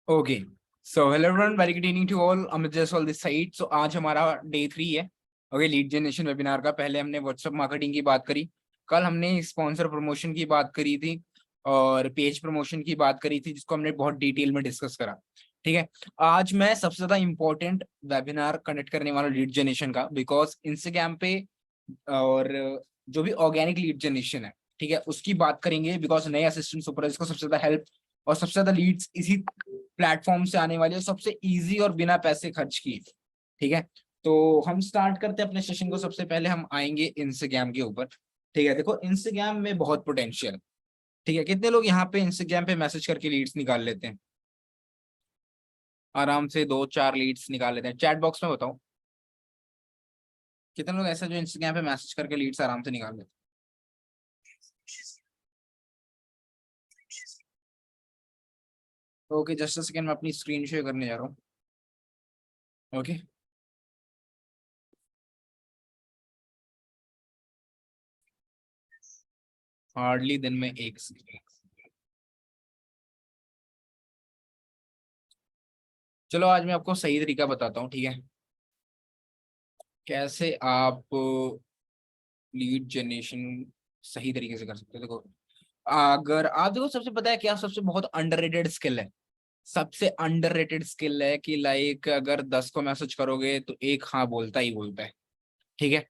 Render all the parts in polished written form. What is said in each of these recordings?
Okay, so hello everyone, very good evening to all. Amit Jaiswal this side. So आज हमारा day 3 है। Okay, lead generation webinar का। पहले हमने व्हाट्सएप मार्केटिंग की बात करी, कल हमने स्पॉन्सर प्रमोशन की बात करी थी और पेज प्रमोशन की बात करी थी, जिसको हमने बहुत डिटेल में डिस्कस करा। ठीक है, आज मैं सबसे ज्यादा इंपॉर्टेंट वेबिनार कंडक्ट करने वाला लीड जनरेशन का, बिकॉज इंस्टाग्राम पे और जो भी ऑर्गेनिक लीड जनरेशन है, ठीक है, उसकी बात करेंगे। बिकॉज नए असिस्टेंट सुपरवाइजर को सबसे ज्यादा हेल्प और सबसे ज्यादा लीड्स इसी प्लेटफॉर्म से आने वाली है, सबसे इजी और बिना पैसे खर्च किए। ठीक है, तो हम स्टार्ट करते हैं अपने सेशन को। सबसे पहले हम आएंगे इंस्टाग्राम के ऊपर। ठीक है, देखो इंस्टाग्राम में बहुत पोटेंशियल। ठीक है, कितने लोग यहाँ पे इंस्टाग्राम पे मैसेज करके लीड्स निकाल लेते हैं? आराम से 2-4 लीड्स निकाल लेते हैं। चैट बॉक्स में बताओ कितने लोग ऐसा जो इंस्टाग्राम पे मैसेज करके लीड्स आराम से निकाल लेते हैं? ओके, जस्ट अ सेकंड, मैं अपनी स्क्रीन शेयर करने जा रहा हूँ। ओके, हार्डली दिन में एक। चलो आज मैं आपको सही तरीका बताता हूँ। ठीक है, कैसे आप लीड जनरेशन सही तरीके से कर सकते हो। देखो, अगर आप देखो, सबसे पता है क्या सबसे बहुत अंडररेटेड स्किल है? सबसे अंडररेटेड स्किल है कि लाइक अगर 10 को मैसेज करोगे तो एक हाँ बोलता ही बोलता है। ठीक है,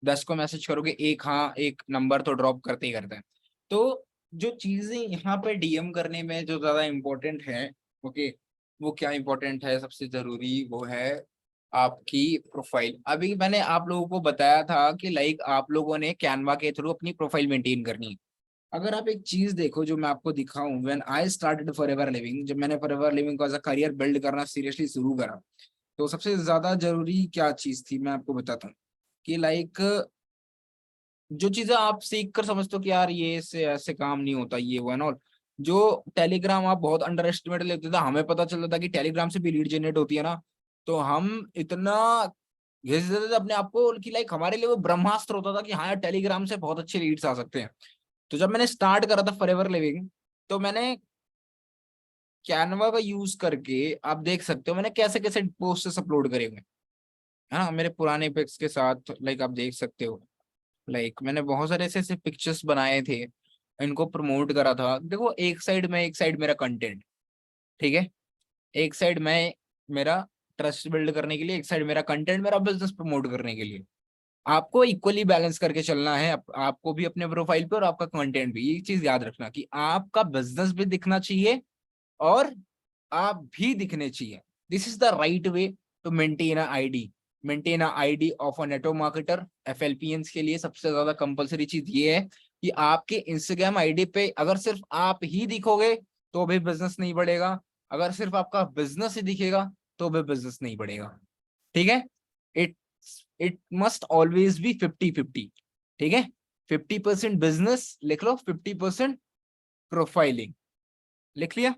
10 को मैसेज करोगे एक हाँ, एक नंबर तो ड्रॉप करते ही करता है। तो जो चीजें यहाँ पे डीएम करने में जो ज्यादा इंपॉर्टेंट है, ओके, वो क्या इंपॉर्टेंट है? सबसे जरूरी वो है आपकी प्रोफाइल। अभी मैंने आप लोगों को बताया था कि लाइक आप लोगों ने कैनवा के थ्रू अपनी प्रोफाइल मेंटेन करनी है। अगर आप एक चीज देखो जो मैं आपको दिखाऊं, when I started forever living, जब मैंने फॉरएवर लिविंग को एज अ करियर बिल्ड करना सीरियसली शुरू करा, तो सबसे ज्यादा जरूरी क्या चीज थी मैं आपको बताता हूँ। कि लाइक जो चीजें आप सीख कर समझते हो कि यार ये से ऐसे काम नहीं होता, ये वो एंड ऑल। जो टेलीग्राम आप बहुत अंडर एस्टिमेट लेते थे, हमें पता चलता था कि टेलीग्राम से भी लीड जनरेट होती है ना। तो हम इतना घिस देते थे अपने आप को कि लाइक हमारे लिए वो ब्रह्मास्त्र होता था कि हाँ यार टेलीग्राम से बहुत अच्छे लीड्स आ सकते हैं। तो जब मैंने स्टार्ट करा था फॉरएवर लिविंग, तो मैंने कैनवा का यूज करके, आप देख सकते हो मैंने कैसे कैसे पोस्टर्स अपलोड करे हुए हैं, है ना, मेरे पुराने पिक्स के साथ। लाइक आप देख सकते हो, लाइक मैंने बहुत सारे ऐसे ऐसे पिक्चर्स बनाए थे, इनको प्रमोट करा था। देखो एक साइड में, एक साइड मेरा कंटेंट, ठीक है, एक साइड मैं मेरा ट्रस्ट बिल्ड करने के लिए, एक साइड मेरा कंटेंट, मेरा बिजनेस प्रमोट करने के लिए। आपको इक्वली बैलेंस करके चलना है, आपको भी अपने प्रोफाइल पे और आपका कंटेंट भी। ये चीज याद रखना कि आपका बिजनेस भी दिखना चाहिए और आप भी दिखने चाहिए। This is the right way to maintain a ID. Maintain a ID of a network marketer. एफएलपीएंस के लिए सबसे ज्यादा कंपलसरी चीज ये है कि आपके इंस्टाग्राम आईडी पे अगर सिर्फ आप ही दिखोगे तो भी बिजनेस नहीं बढ़ेगा, अगर सिर्फ आपका बिजनेस ही दिखेगा तो भी बिजनेस नहीं बढ़ेगा। ठीक है, it it must always be 50-50। ठीक है, 50% बिजनेस लिख लो, 50% प्रोफाइलिंग लिख लिया।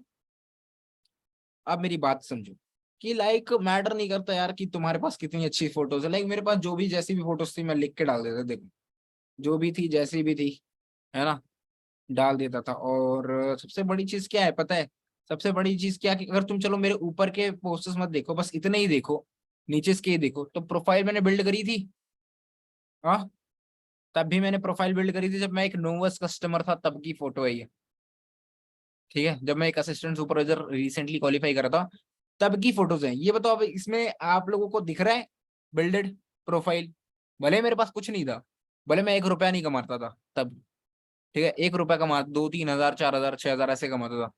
अब मेरी बात समझो कि लाइक मैटर नहीं करता यार कि तुम्हारे पास कितनी अच्छी फोटोज है। लाइक मेरे पास जो भी जैसी भी फोटोज थी मैं लिख के डाल देता, देखो जो भी थी जैसी भी थी, है ना, डाल देता था। और सबसे बड़ी चीज क्या है पता है? सबसे बड़ी चीज क्या कि अगर तुम चलो मेरे ऊपर के पोस्टर्स मत देखो, बस इतने ही देखो, नीचे के ही देखो। तो प्रोफाइल मैंने बिल्ड करी थी, हाँ, तब भी मैंने प्रोफाइल बिल्ड करी थी जब मैं एक नोवस कस्टमर था, तब की फोटो है ये। ठीक है, जब मैं एक असिस्टेंट सुपरवाइजर रिसेंटली क्वालिफाई करा था, तब की फोटोज हैं ये। बताओ अब इसमें आप लोगों को दिख रहा है बिल्डेड प्रोफाइल? भले मेरे पास कुछ नहीं था, भले मैं 1 रुपया नहीं कमाता था तब, ठीक है, 1 रुपया कमा 2-3 हजार 4 हजार 6 हजार ऐसे कमाता था,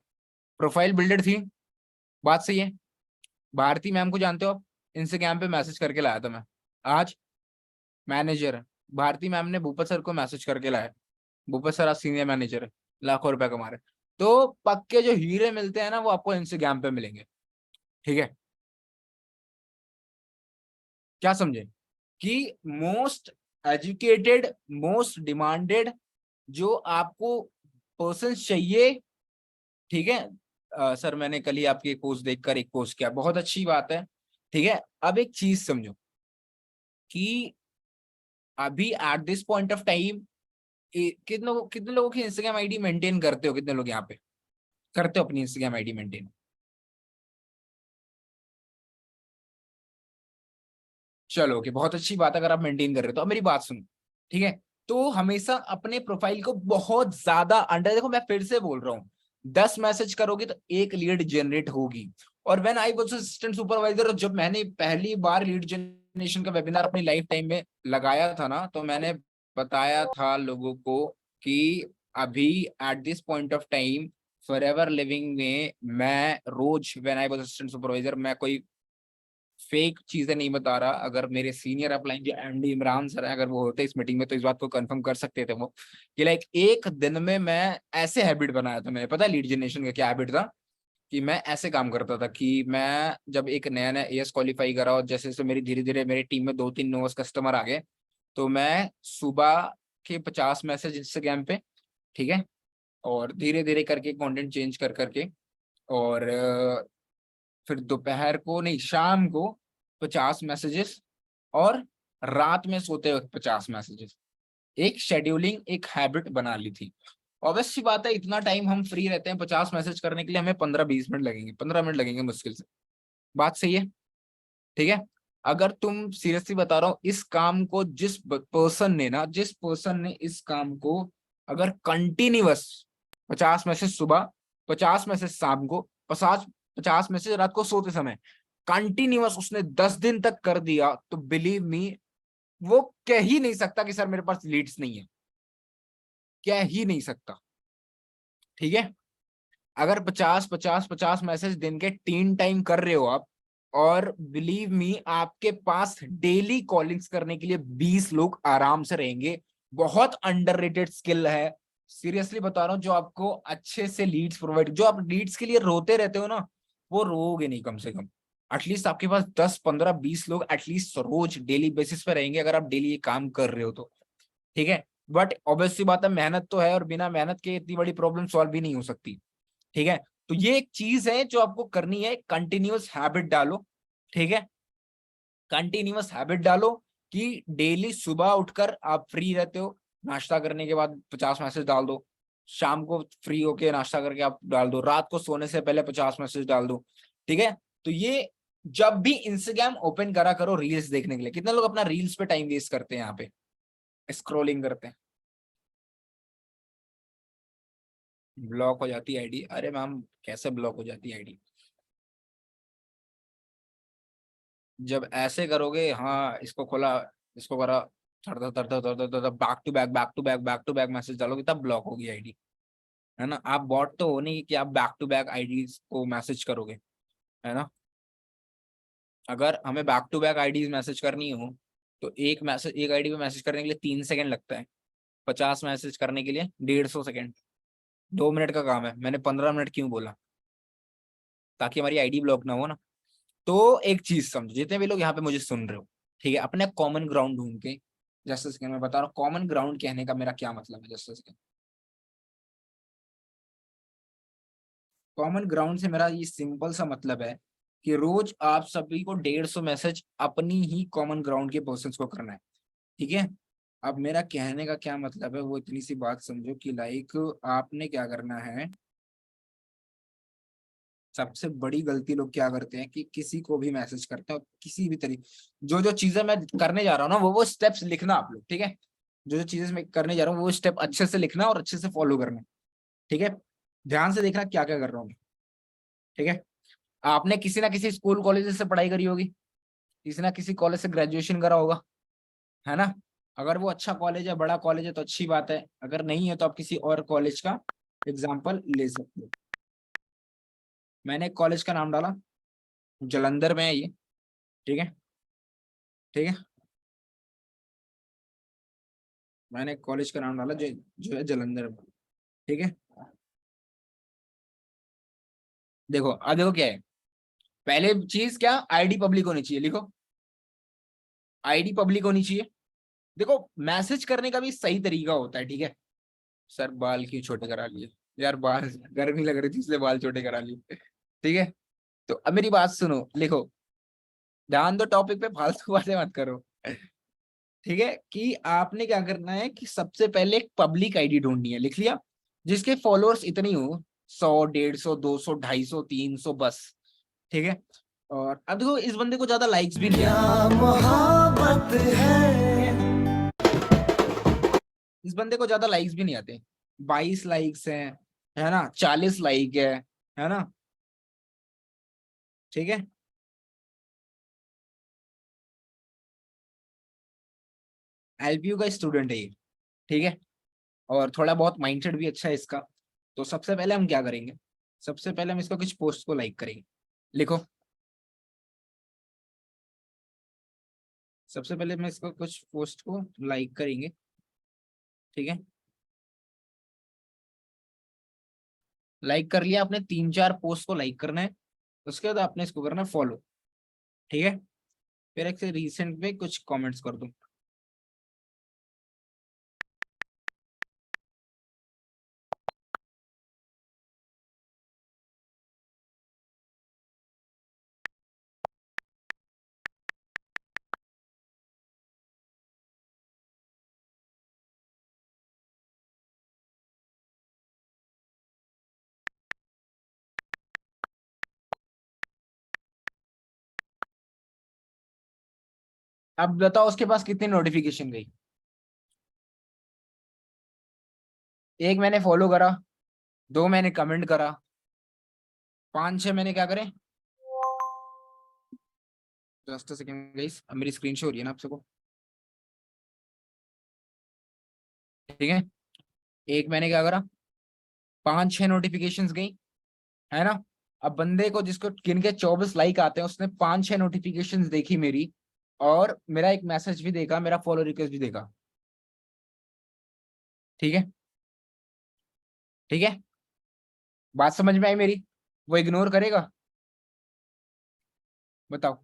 प्रोफाइल बिल्डेड थी। बात सही है। भारती मैम को जानते हो आप? इंस्टाग्राम पे मैसेज करके लाया था मैं। आज मैनेजर है, भारती मैम ने भूपत सर को मैसेज करके लाया। भूपत सर आज सीनियर मैनेजर है, लाखों रुपए कमा रहे। तो पक्के जो हीरे मिलते हैं ना, वो आपको इंस्टाग्राम पे मिलेंगे। ठीक है, क्या समझे? कि मोस्ट एजुकेटेड, मोस्ट डिमांडेड जो आपको पर्सन चाहिए। ठीक है, सर मैंने कल ही आपकी एक पोस्ट देखकर एक पोस्ट किया, बहुत अच्छी बात है। ठीक है, अब एक चीज समझो कि अभी at this point of time कितने लोगों की इंस्टाग्राम आईडी मेंटेन करते हो? कितने लोग यहाँ पे करते हो अपनी इंस्टाग्राम आईडी मेंटेन? चलो कि बहुत अच्छी बात है अगर आप मेंटेन कर रहे हो। तो अब मेरी बात सुनो, ठीक है। तो हमेशा अपने प्रोफाइल को बहुत ज्यादा अंडर, देखो मैं फिर से बोल रहा हूँ, 10 मैसेज करोगे तो एक लीड जनरेट होगी। और when I was assistant supervisor, जब मैंने पहली बार लीड जनरेशन का वेबिनार अपनी लाइफ टाइम में लगाया था ना, तो मैंने बताया था लोगों को कि अभी at this point of time Forever Living में मैं rose, when I was assistant supervisor, मैं कोई फेक चीजें नहीं बता रहा। अगर मेरे सीनियर अपलाइन जो एमडी इमरान सर है, अगर वो होते इस मीटिंग में तो इस बात को कंफर्म कर सकते थे वो, कि लाइक एक दिन में मैं ऐसे हैबिट बनाया था। मैंने, पता है लीड जनरेशन का क्या हैबिट था, कि मैं ऐसे काम करता था कि मैं जब एक नया नया एएस क्वालिफाई करा और जैसे जैसे मेरी धीरे धीरे मेरी टीम में 2-3 नोस कस्टमर आ गए, तो मैं सुबह के 50 मैसेज इंस्टाग्राम पे, ठीक है, और धीरे धीरे करके कंटेंट चेंज कर करके, और फिर दोपहर को नहीं, शाम को 50 मैसेजेस, और रात में सोते वक्त 50 मैसेजेस। एक शेड्यूलिंग, एक हैबिट बना ली थी। ऑब्वियस सी बात है, इतना टाइम हम फ्री रहते हैं 50 मैसेज करने के लिए, हमें 15-20 मिनट लगेंगे, 15 मिनट लगेंगे मुश्किल से। बात सही है, ठीक है। अगर तुम, सीरियसली बता रहा हूँ, इस काम को जिस पर्सन ने इस काम को अगर कंटिन्यूअस 50 मैसेज सुबह, 50 मैसेज शाम को, 50 मैसेज रात को सोते समय, कंटिन्यूअस उसने 10 दिन तक कर दिया, तो बिलीव मी, वो कह ही नहीं सकता कि सर मेरे पास लीड्स नहीं है, कह ही नहीं सकता, ठीक है। अगर 50-50-50 मैसेज दिन के 3 टाइम कर रहे हो आप, और बिलीव मी, आपके पास डेली कॉलिंग्स करने के लिए 20 लोग आराम से रहेंगे। बहुत अंडररेटेड स्किल है, सीरियसली बता रहा हूँ। जो आपको अच्छे से लीड्स प्रोवाइड, जो आप लीड्स के लिए रोते रहते हो ना, वो रोओगे नहीं। कम से कम एटलीस्ट आपके पास 10-15-20 लोग एटलीस्ट रोज डेली बेसिस पे रहेंगे, अगर आप डेली ये काम कर रहे हो तो, ठीक है। बट ऑब्वियसली बात है, मेहनत तो है, और बिना मेहनत के इतनी बड़ी प्रॉब्लम सॉल्व भी नहीं हो सकती, ठीक है। तो ये एक चीज है जो आपको करनी है, कंटिन्यूअस हैबिट डालो, ठीक है। कंटिन्यूअस हैबिट डालो कि डेली सुबह उठकर आप फ्री रहते हो, नाश्ता करने के बाद 50 मैसेज डाल दो, शाम को फ्री होके नाश्ता करके आप डाल दो, रात को सोने से पहले 50 मैसेज डाल दो, ठीक है। तो ये, जब भी इंस्टाग्राम ओपन करा करो रील्स देखने के लिए, कितने लोग अपना रील्स पे टाइम वेस्ट करते हैं, यहाँ पे स्क्रोलिंग करते हैं, ब्लॉक हो जाती है आईडी। अरे मैम, कैसे ब्लॉक हो जाती है आईडी? जब ऐसे करोगे, हाँ इसको खोला, इसको करा, थरथर थरथर थरथर थरथर, बैक टू बैक मैसेज डालोगे, तब ब्लॉक होगी आईडी, है ना। आप बॉट तो हो नहीं कि आप बैक टू बैक आईडीज को मैसेज करोगे, है ना। अगर हमें back to back IDs message करनी हो, तो एक आईडी पे मैसेज करने के लिए 3 सेकंड लगता है, 50 मैसेज करने के लिए 150 सेकंड। 2 मिनट का काम है, मैंने 15 मिनट क्यों बोला? ताकि हमारी आईडी ब्लॉक ना हो ना। तो एक चीज समझो, जितने भी लोग यहाँ पे मुझे सुन रहे हो, ठीक है, अपने कॉमन ग्राउंड ढूंढ के, जस्ट सेकंड मैं बता रहा हूँ कॉमन ग्राउंड कहने का मेरा क्या मतलब है, जस्ट सेकंड। कॉमन ग्राउंड से मेरा ये सिंपल सा मतलब है कि रोज आप सभी को 150 मैसेज अपनी ही कॉमन ग्राउंड के पर्सन को करना है, ठीक है। अब मेरा कहने का क्या मतलब है, वो इतनी सी बात समझो कि लाइक आपने क्या करना है। सबसे बड़ी गलती लोग क्या करते हैं कि किसी को भी मैसेज करते हैं, और किसी भी तरीके, जो जो चीजें मैं करने जा रहा हूँ ना, वो स्टेप्स लिखना आप लोग, ठीक है। जो जो चीजें मैं करने जा रहा हूँ वो स्टेप अच्छे से लिखना और अच्छे से फॉलो करना, ठीक है। ध्यान से देखना क्या क्या कर रहा हूँ, ठीक है। आपने किसी ना किसी स्कूल कॉलेज से पढ़ाई करी होगी, किसी ना किसी कॉलेज से ग्रेजुएशन करा होगा, है ना। अगर वो अच्छा कॉलेज है, बड़ा कॉलेज है, तो अच्छी बात है। अगर नहीं है तो आप किसी और कॉलेज का एग्जाम्पल ले सकते हो। मैंने एक कॉलेज का नाम डाला, जालंधर में है ये, ठीक है, ठीक है। मैंने एक कॉलेज का नाम डाला जो जो है जालंधर में, ठीक है। देखो अब देखो क्या है, पहले चीज क्या, आईडी पब्लिक होनी चाहिए, लिखो आईडी पब्लिक होनी चाहिए। देखो मैसेज करने का भी सही तरीका होता है, ठीक है। सर बाल क्यों छोटे करा लिए? यार बाल, गर्मी लग रही थी इसलिए बाल छोटे करा लिए, ठीक है। तो अब मेरी बात सुनो, लिखो, ध्यान दो टॉपिक पे, फालतू बातें मत करो, ठीक है। कि आपने क्या करना है कि सबसे पहले एक पब्लिक आईडी ढूंढनी है, लिख लिया, जिसके फॉलोअर्स इतनी हो, 100, 150, 200, 250, 300 बस, ठीक है। और अब देखो इस बंदे को ज्यादा लाइक्स भी नहीं आते, क्या मोहब्बत है। इस बंदे को ज्यादा लाइक्स भी नहीं आते, 22 लाइक्स हैं, है ना, 40 लाइक है ना, ठीक है। एलपीयू का स्टूडेंट है ये, ठीक है, और थोड़ा बहुत माइंडसेट भी अच्छा है इसका। तो सबसे पहले हम क्या करेंगे, सबसे पहले हम इसको कुछ पोस्ट को लाइक करेंगे। लिखो, सबसे पहले मैं इसको कुछ पोस्ट को लाइक करेंगे, ठीक है। लाइक कर लिया आपने, 3-4 पोस्ट को लाइक करना है, उसके बाद आपने इसको करना है फॉलो, ठीक है। फिर एक से रिसेंट पे कुछ कमेंट्स कर दो। अब बताओ उसके पास कितनी नोटिफिकेशन गई। एक मैंने फॉलो करा, 2 मैंने कमेंट करा, 5-6 मैंने क्या करे। जस्ट सेकंड गाइस, अब मेरी स्क्रीन शो हो रही है ना आप सबको, ठीक है। एक मैंने क्या करा, 5-6 नोटिफिकेशंस गई, है ना। अब बंदे को जिसको जिनके 24 लाइक आते हैं उसने 5-6 नोटिफिकेशंस देखी मेरी, और मेरा एक मैसेज भी देखा, मेरा फॉलो रिक्वेस्ट भी देखा, ठीक है, ठीक है। बात समझ में आई मेरी, वो इग्नोर करेगा, बताओ।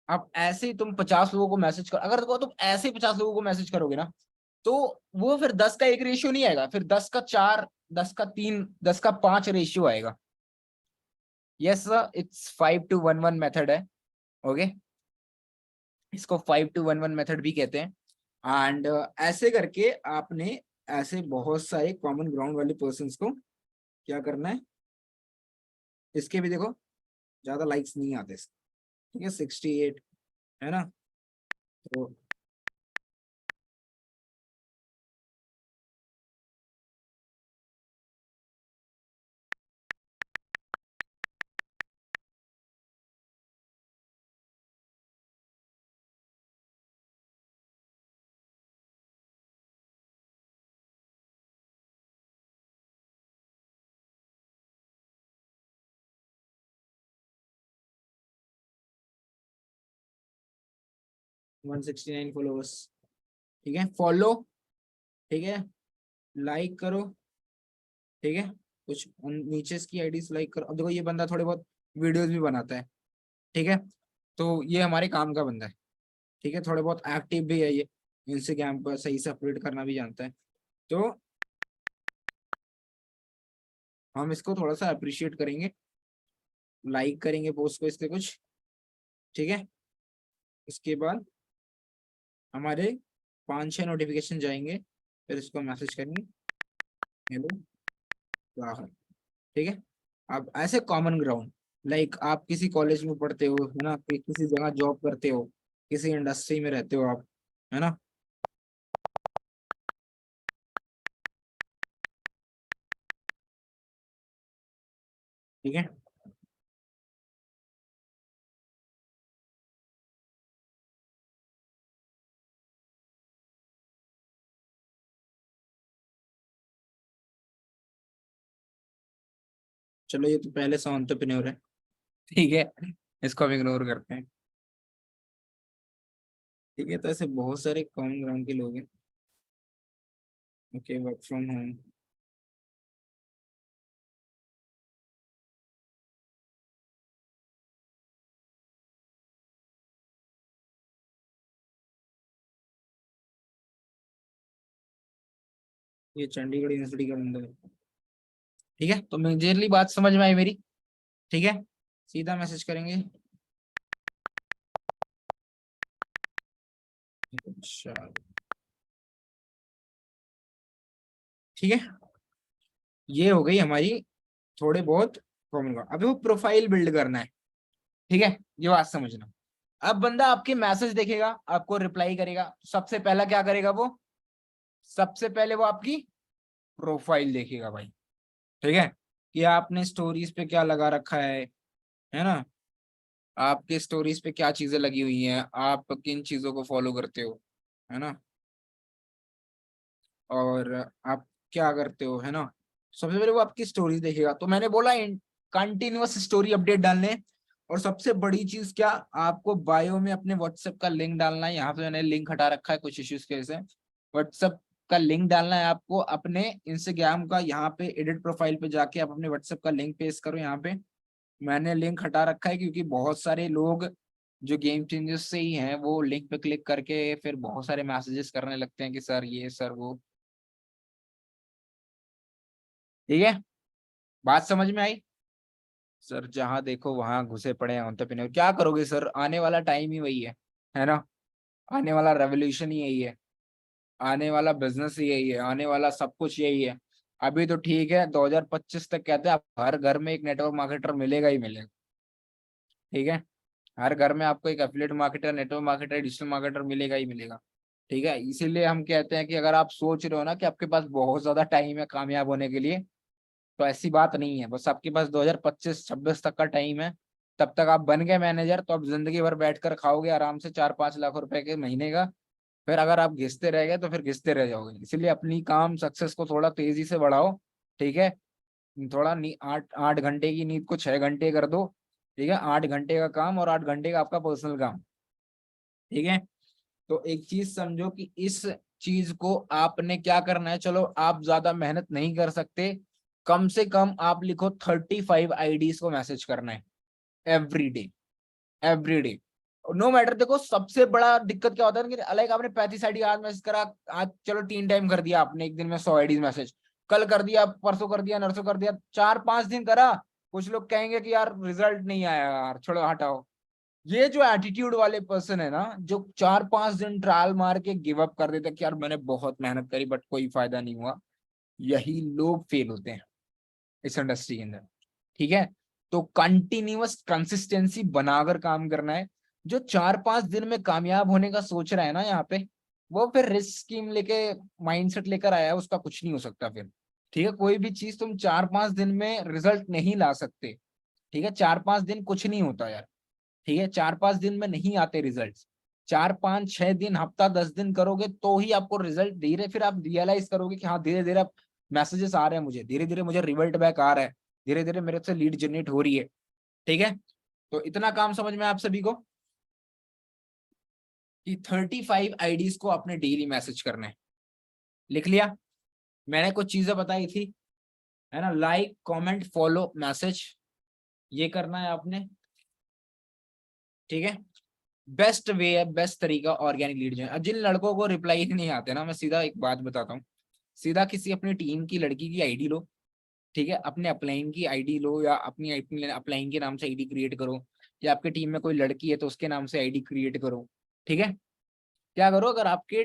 अब ऐसे ही तुम 50 लोगों को मैसेज कर, अगर तुम ऐसे ही 50 लोगों को मैसेज करोगे ना, तो वो फिर 10 का 1 रेशियो नहीं आएगा, फिर 10 का 4, 10 का 3, 10 का 5 रेशियो आएगा। यस, इट्स 5-to-1-1 मेथड है, ओके। इसको 5-to-1-1 मेथड भी कहते हैं। एंड ऐसे करके आपने ऐसे बहुत सारे कॉमन ग्राउंड वाले पर्सन्स को क्या करना है, इसके भी देखो ज्यादा लाइक्स नहीं आते, ठीक है, 68, है ना। तो 169 फॉलोअर्स, ठीक है, फॉलो, ठीक है, लाइक करो, ठीक है, कुछ नीचे इसकी आईडीज लाइक करो। अब देखो ये बंदा थोड़े बहुत वीडियोस भी बनाता है, ठीक है, तो ये हमारे काम का बंदा है, ठीक है, थोड़े बहुत एक्टिव भी है ये, इंस्टाग्राम पर सही से अपडेट करना भी जानता है। तो हम इसको थोड़ा सा अप्रिशिएट करेंगे, लाइक करेंगे पोस्ट को इसके कुछ, ठीक है। इसके बाद हमारे 5-6 नोटिफिकेशन जाएंगे, फिर इसको मैसेज करेंगे, हेलो राहुल, ठीक है। अब ऐसे कॉमन ग्राउंड, लाइक आप किसी कॉलेज में पढ़ते हो, है ना, किसी जगह जॉब करते हो, किसी इंडस्ट्री में रहते हो आप, है ना, ठीक है। चलो ये तो पहले से एंटरप्रेन्योर है, ठीक है, इसको हम इग्नोर करते हैं, ठीक है। तो ऐसे बहुत सारे कॉमन ग्राउंड के लोग हैं, ओके, वर्क फ्रॉम होम, ये चंडीगढ़ यूनिवर्सिटी का बंदा है, ठीक है। तो मेजरली बात समझ में आई मेरी, ठीक है, सीधा मैसेज करेंगे, अच्छा, ठीक है। ये हो गई हमारी थोड़े बहुत कॉमन ग्राउंड। अभी वो प्रोफाइल बिल्ड करना है, ठीक है, ये बात समझना। अब बंदा आपके मैसेज देखेगा, आपको रिप्लाई करेगा, सबसे पहला क्या करेगा वो, सबसे पहले वो आपकी प्रोफाइल देखेगा भाई। ठीक है, कि आपने स्टोरीज पे क्या लगा रखा है ना, आपके स्टोरीज पे क्या चीजें लगी हुई हैं, आप किन चीजों को फॉलो करते हो, है ना, और आप क्या करते हो, है ना। सबसे पहले वो आपकी स्टोरीज देखेगा। तो मैंने बोला कंटिन्यूअस स्टोरी अपडेट डालने। और सबसे बड़ी चीज क्या, आपको बायो में अपने व्हाट्सएप का लिंक डालना है। यहाँ पे मैंने लिंक हटा रखा है कुछ इश्यूज की वजह से। व्हाट्सएप का लिंक डालना है आपको अपने इंस्टाग्राम का, यहाँ पे एडिट प्रोफाइल पे जाके आप अपने व्हाट्सएप का लिंक पेस्ट करो। यहाँ पे मैंने लिंक हटा रखा है क्योंकि बहुत सारे लोग जो गेम चेंजर्स से ही हैं वो लिंक पे क्लिक करके फिर बहुत सारे मैसेजेस करने लगते हैं कि सर ये सर वो। ठीक है, बात समझ में आई। सर जहां देखो वहां घुसे पड़े हैं एंटरप्रेन्योर, क्या करोगे सर, आने वाला टाइम ही वही है ना, आने वाला रेवोल्यूशन ही यही है, आने वाला बिजनेस ही यही है, आने वाला सब कुछ यही है। अभी तो ठीक है 2025 तक कहते हैं आप हर घर में एक नेटवर्क मार्केटर मिलेगा ही मिलेगा। ठीक है, हर घर में आपको एक affiliate marketer, network marketer, digital marketer मिलेगा ही मिलेगा। ठीक है, इसीलिए हम कहते हैं कि अगर आप सोच रहे हो ना कि आपके पास बहुत ज्यादा टाइम है कामयाब होने के लिए, तो ऐसी बात नहीं है। बस आपके पास 2025-26 तक का टाइम है। तब तक आप बन गए मैनेजर तो आप जिंदगी भर बैठकर खाओगे आराम से 4-5 लाख रुपए के महीने का। फिर अगर आप घिसते रह गए तो फिर घिसते रह जाओगे। इसीलिए अपनी काम सक्सेस को थोड़ा तेजी से बढ़ाओ। ठीक है, थोड़ा 8 8 घंटे की नींद को 6 घंटे कर दो। ठीक है, 8 घंटे का काम और 8 घंटे का आपका पर्सनल काम। ठीक है, तो एक चीज समझो कि इस चीज को आपने क्या करना है। चलो आप ज्यादा मेहनत नहीं कर सकते, कम से कम आप लिखो 35 आईडीज को मैसेज करना है every day, every day. No matter, देखो सबसे बड़ा दिक्कत क्या होता है कि लाइक आपने 35 आईडी आज मैसेज करा, आज चलो 3 टाइम कर दिया आपने एक दिन में 100 आईडीज मैसेज, कल कर दिया, परसों कर दिया, नरसों कर दिया, 4-5 दिन करा। कुछ लोग कहेंगे कि यार रिजल्ट नहीं आया, यार छोड़ो हटाओ। ये जो एटीट्यूड वाले पर्सन है ना, जो 4-5 दिन ट्रायल मार के गिव अप कर देते कि यार मैंने बहुत मेहनत करी बट कोई फायदा नहीं हुआ, यही लोग फेल होते हैं इस इंडस्ट्री के अंदर। ठीक है, तो कंटिन्यूअस कंसिस्टेंसी बनाकर काम करना है। जो 4-5 दिन में कामयाब होने का सोच रहा है ना यहाँ पे, वो फिर रिस्क स्कीम लेके माइंडसेट लेकर आया है, उसका कुछ नहीं हो सकता फिर। ठीक है, कोई भी चीज तुम 4-5 दिन में रिजल्ट नहीं ला सकते। ठीक है, 4-5 दिन कुछ नहीं होता यार। ठीक है, 4-5 दिन में नहीं आते रिजल्ट। 4-5-6 दिन, हफ्ता 10 दिन करोगे तो ही आपको रिजल्ट धीरे, फिर आप रियलाइज करोगे कि हाँ धीरे धीरे अब मैसेजेस आ रहे हैं मुझे, धीरे धीरे मुझे रिवर्ट बैक आ रहा है, धीरे धीरे मेरे से लीड जनरेट हो रही है। ठीक है, तो इतना काम समझ में आप सभी को कि 35 आईडीज को आपने डेली मैसेज करना है। लिख लिया, मैंने कुछ चीजें बताई थी, है ना, लाइक कमेंट फॉलो मैसेज, ये करना है आपने। ठीक है, बेस्ट वे है, बेस्ट तरीका ऑर्गेनिक लीड जो है। अब जिन लड़कों को रिप्लाई नहीं आते ना, मैं सीधा एक बात बताता हूँ, सीधा किसी अपनी टीम की लड़की की आईडी लो। ठीक है, अपने अपलाइन की आईडी लो या अपनी अपलाइन के नाम से आईडी क्रिएट करो, या आपकी टीम में कोई लड़की है तो उसके नाम से आईडी क्रिएट करो। ठीक है, क्या करो, अगर आपके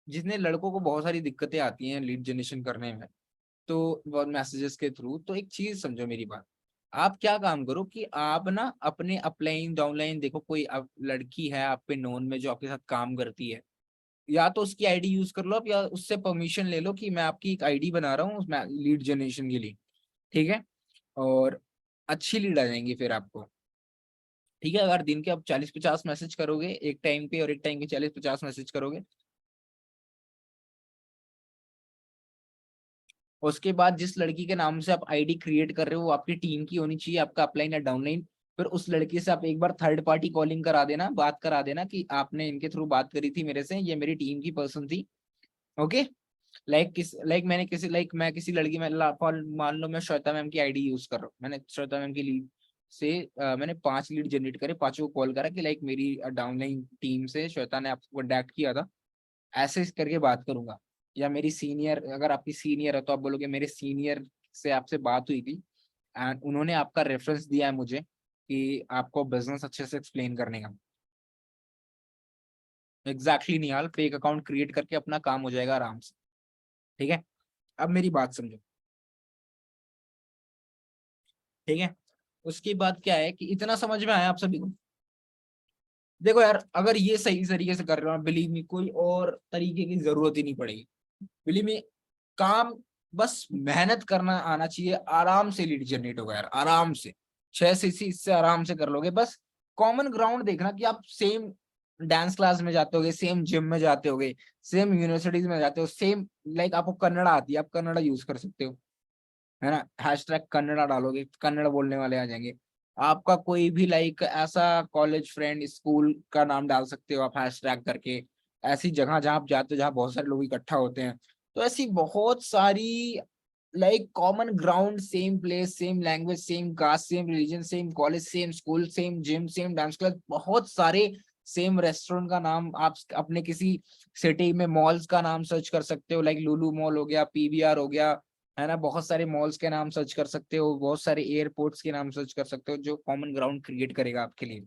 जितने लड़कों को बहुत सारी दिक्कतें आती हैं लीड जनरेशन करने में, तो बहुत मैसेजेस के थ्रू, तो एक चीज समझो मेरी बात, आप क्या काम करो कि आप ना अपने अपलाइन डाउनलाइन देखो, कोई लड़की है आप पे नोन में जो आपके साथ काम करती है, या तो उसकी आईडी यूज कर लो आप, या उससे परमिशन ले लो कि मैं आपकी एक आईडी बना रहा हूँ लीड जनरेशन के लिए। ठीक है, और अच्छी लीड आ जाएंगी फिर आपको। ठीक है, अगर दिन के आप 40-50 मैसेज करोगे एक टाइम पे, और एक टाइम पे 40-50 मैसेज करोगे, उसके बाद जिस लड़की के नाम से आप आईडी क्रिएट कर रहे हो वो आपकी टीम की होनी चाहिए, आपका अपलाइन या डाउनलाइन। फिर उस लड़की से आप एक बार थर्ड पार्टी कॉलिंग करा देना, बात करा देना कि आपने इनके थ्रू बात करी थी मेरे से, ये मेरी टीम की पर्सन थी। ओके, मैं किसी लड़की में मान लो मैं श्वेता मैम की आईडी यूज कर रहा हूँ, मैंने श्वेता मैम की लीड से मैंने 5 लीड जनरेट करे, 5 को कॉल करा कि लाइक मेरी डाउनलाइन टीम से श्वेता ने आपको कॉन्टैक्ट किया था, ऐसे करके बात करूंगा। या मेरी सीनियर, अगर आपकी सीनियर है तो आप बोलोगे मेरे सीनियर से आपसे बात हुई थी एंड उन्होंने आपका रेफरेंस दिया है मुझे कि आपको बिजनेस अच्छे से एक्सप्लेन करने का। एग्जैक्टली निहाल, फेक अकाउंट क्रिएट करके अपना काम हो जाएगा आराम से। ठीक है, अब मेरी बात समझो। ठीक है, उसके बाद क्या है कि इतना समझ में आया आप सभी को? देखो यार, अगर ये सही तरीके से कर रहे हो, बिलीव मी, कोई और तरीके की जरूरत ही नहीं पड़ेगी। बिलीव मी, काम बस मेहनत करना आना चाहिए, आराम से लीड जनरेट होगा यार, आराम से 6 से इससे आराम से कर लोगे। बस कॉमन ग्राउंड देखना कि आप सेम डांस क्लास में जाते होगे, सेम जिम में जाते होगे, सेम यूनिवर्सिटीज में जाते हो, सेम लाइक आपको कन्नड़ा आती है, आप कन्नड़ा यूज कर सकते हो, है ना? हैशटैग कन्नड़ा डालोगे, कन्नड़ बोलने वाले आ जाएंगे। आपका कोई भी लाइक ऐसा कॉलेज फ्रेंड, स्कूल का नाम डाल सकते हो आप हैशटैग करके, ऐसी जगह जहां आप जाते हो जहाँ बहुत सारे लोग इकट्ठा होते हैं। तो ऐसी बहुत सारी like common ground, same place, same language, same caste, same religion, same college, same school, same gym, same dance class, बहुत सारे सेम रेस्टोरेंट का नाम आप अपने किसी सिटी में, मॉल्स का नाम सर्च कर सकते हो, लाइक लुलु मॉल हो गया, पीवीआर हो गया, है ना? बहुत सारे मॉल्स के नाम सर्च कर सकते हो, बहुत सारे एयरपोर्ट्स के नाम सर्च कर सकते हो, जो कॉमन ग्राउंड क्रिएट करेगा आपके लिए,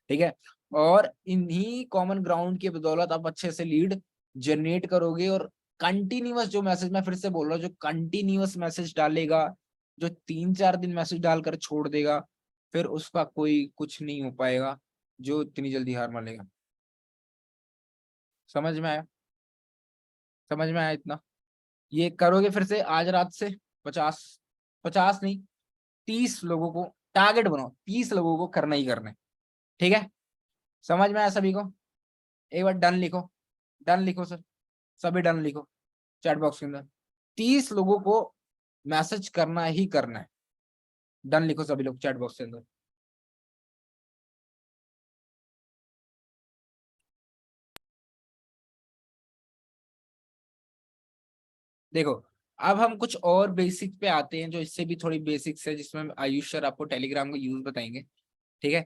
ठीक है? और इन्हीं कॉमन ग्राउंड की बदौलत आप अच्छे से लीड जनरेट करोगे। और कंटिन्यूअस जो मैसेज, मैं फिर से बोल रहा हूँ, जो कंटिन्यूअस मैसेज डालेगा, जो 3-4 दिन मैसेज डालकर छोड़ देगा, फिर उसका कोई कुछ नहीं हो पाएगा, जो इतनी जल्दी हार मान लेगा। समझ में आया? समझ में आया इतना? ये करोगे फिर से आज रात से, 50, 50 नहीं, 30 लोगों को टारगेट बनाओ, 30 लोगों को करना ही करना है, ठीक है? समझ में आया सभी को? एक बार डन लिखो, डन लिखो सर, सभी डन लिखो चैट बॉक्स के अंदर। 30 लोगों को मैसेज करना ही करना है, डन लिखो सभी लोग चैट बॉक्स के अंदर। देखो, अब हम कुछ और बेसिक पे आते हैं, जो इससे भी थोड़ी बेसिक्स है, जिसमें आयुष सर आपको टेलीग्राम का यूज बताएंगे, ठीक है?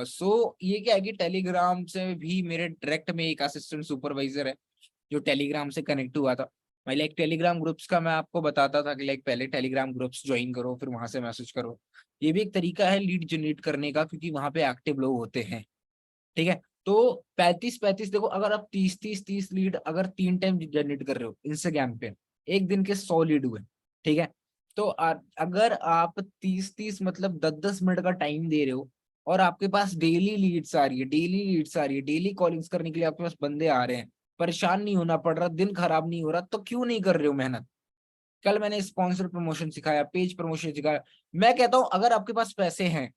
सो ये क्या है कि टेलीग्राम से भी मेरे डायरेक्ट में एक असिस्टेंट सुपरवाइजर है, जो टेलीग्राम से कनेक्ट हुआ था। मैं लाइक टेलीग्राम ग्रुप्स का मैं आपको बताता था कि लाइक पहले टेलीग्राम ग्रुप्स ज्वाइन करो, फिर वहां से मैसेज करो। ये भी एक तरीका है लीड जनरेट करने का, क्योंकि वहां पे एक्टिव लोग होते हैं, ठीक है? तो 35-35, देखो, अगर आप 30-30-30 लीड अगर 3 टाइम जनरेट कर रहे हो इंस्टाग्राम पे, एक दिन के 100 लीड हुए, ठीक है? तो अगर आप 30-30 मतलब 10-10 मिनट का टाइम दे रहे हो, और आपके पास डेली लीड्स आ रही है, डेली लीड्स आ रही है, डेली कॉलिंग्स करने के लिए आपके पास बंदे आ रहे हैं, परेशान नहीं होना पड़ रहा, दिन खराब नहीं हो रहा, तो क्यों नहीं कर रहे हो मेहनत? कल मैंने स्पॉन्सर प्रमोशन सिखाया, पेज प्रमोशन सिखाया। मैं कहता हूं अगर आपके पास पैसे हैं,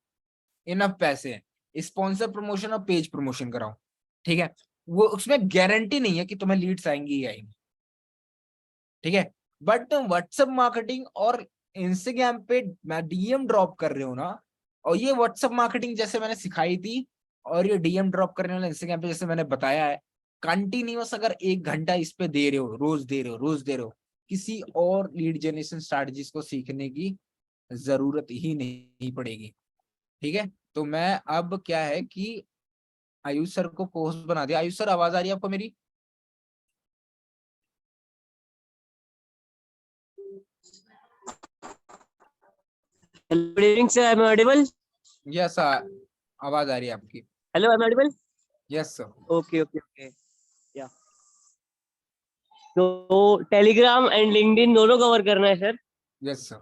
इनफ पैसे हैं, स्पॉन्सर प्रमोशन और पेज प्रमोशन कराओ, ठीक है? वो उसमें गारंटी नहीं है कि तुम्हें लीड्स आएंगी ही आएंगी, ठीक है? बट तुम व्हाट्सएप मार्केटिंग और इंस्टाग्राम पे डीएम ड्रॉप कर रहे हो ना, और ये व्हाट्सएप मार्केटिंग जैसे मैंने सिखाई थी, और ये डीएम ड्रॉप करने वाला इंस्टाग्राम पे जैसे मैंने बताया है, कंटिन्यूअस अगर 1 घंटा इस पे दे रहे हो, रोज दे रहे हो, रोज दे रहे हो, किसी और लीड जनरेशन स्ट्रैटेजीज को सीखने की जरूरत ही नहीं पड़ेगी, ठीक है? तो मैं अब क्या है कि आयुष सर को कोर्स बना दिया। आयुष सर, आवाज आ रही है आपको मेरी? Good evening, sir. I'm audible. Yes, आवाज आ रही है आपकी। Hello, I'm audible. Yes sir. Okay. Yeah. तो टेलीग्राम एंड लिंक्डइन दोनों कवर करना है सर। Yes sir.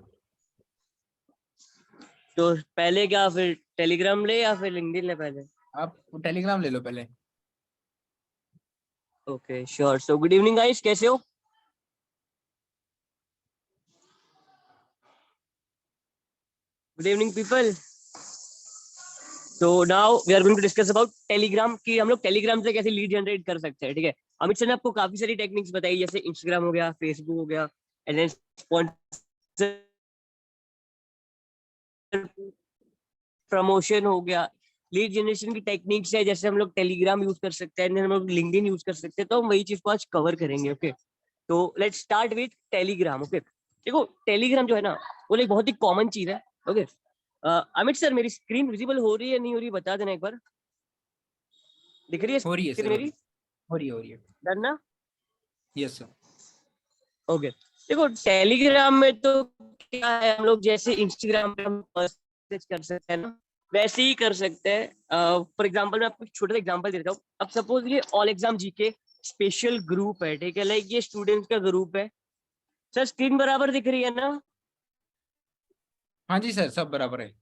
तो पहले क्या, फिर टेलीग्राम ले या फिर लिंक्डइन ले पहले? आप टेलीग्राम ले लो पहले। Okay sure. So good evening guys, कैसे हो? Good evening people. तो now we are going to discuss about Telegram, कि हम लोग टेलीग्राम से कैसे लीड जनरेट कर सकते हैं, ठीक है? अमित सर ने आपको काफी सारी टेक्निक्स बताई, जैसे इंस्टाग्राम हो गया, फेसबुक हो गया, एंड देन स्पॉन्सर प्रमोशन हो गया, लीड जनरेशन की टेक्निक्स है, जैसे हम लोग टेलीग्राम यूज कर सकते हैं, हम लोग लिंक्डइन यूज कर सकते हैं। तो हम वही चीज को आज कवर करेंगे, ओके? तो let's start with Telegram, okay? देखो, टेलीग्राम जो है ना, वो एक बहुत ही कॉमन चीज है, ओके? अमित सर, मेरी स्क्रीन विजिबल हो रही है नहीं हो रही, बता देना एक बार। दिख रही है हो रही है स्क्रीन सर, मेरी? हो रही है। डन ना? Yes sir. ओके। देखो, टेलीग्राम में तो क्या है, हम लोग जैसे इंस्टाग्राम पे हम मैसेज कर सकते हैं ना, वैसे ही कर सकते हैं। फॉर एग्जांपल मैं आपको एक छोटा सा एग्जांपल देता हूँ। अब सपोज ये all exam GK special group है, ठीक है? लाइक ये स्टूडेंट्स का ग्रुप है। सर स्क्रीन बराबर दिख रही है ना? हाँ जी सर, सब बराबर है।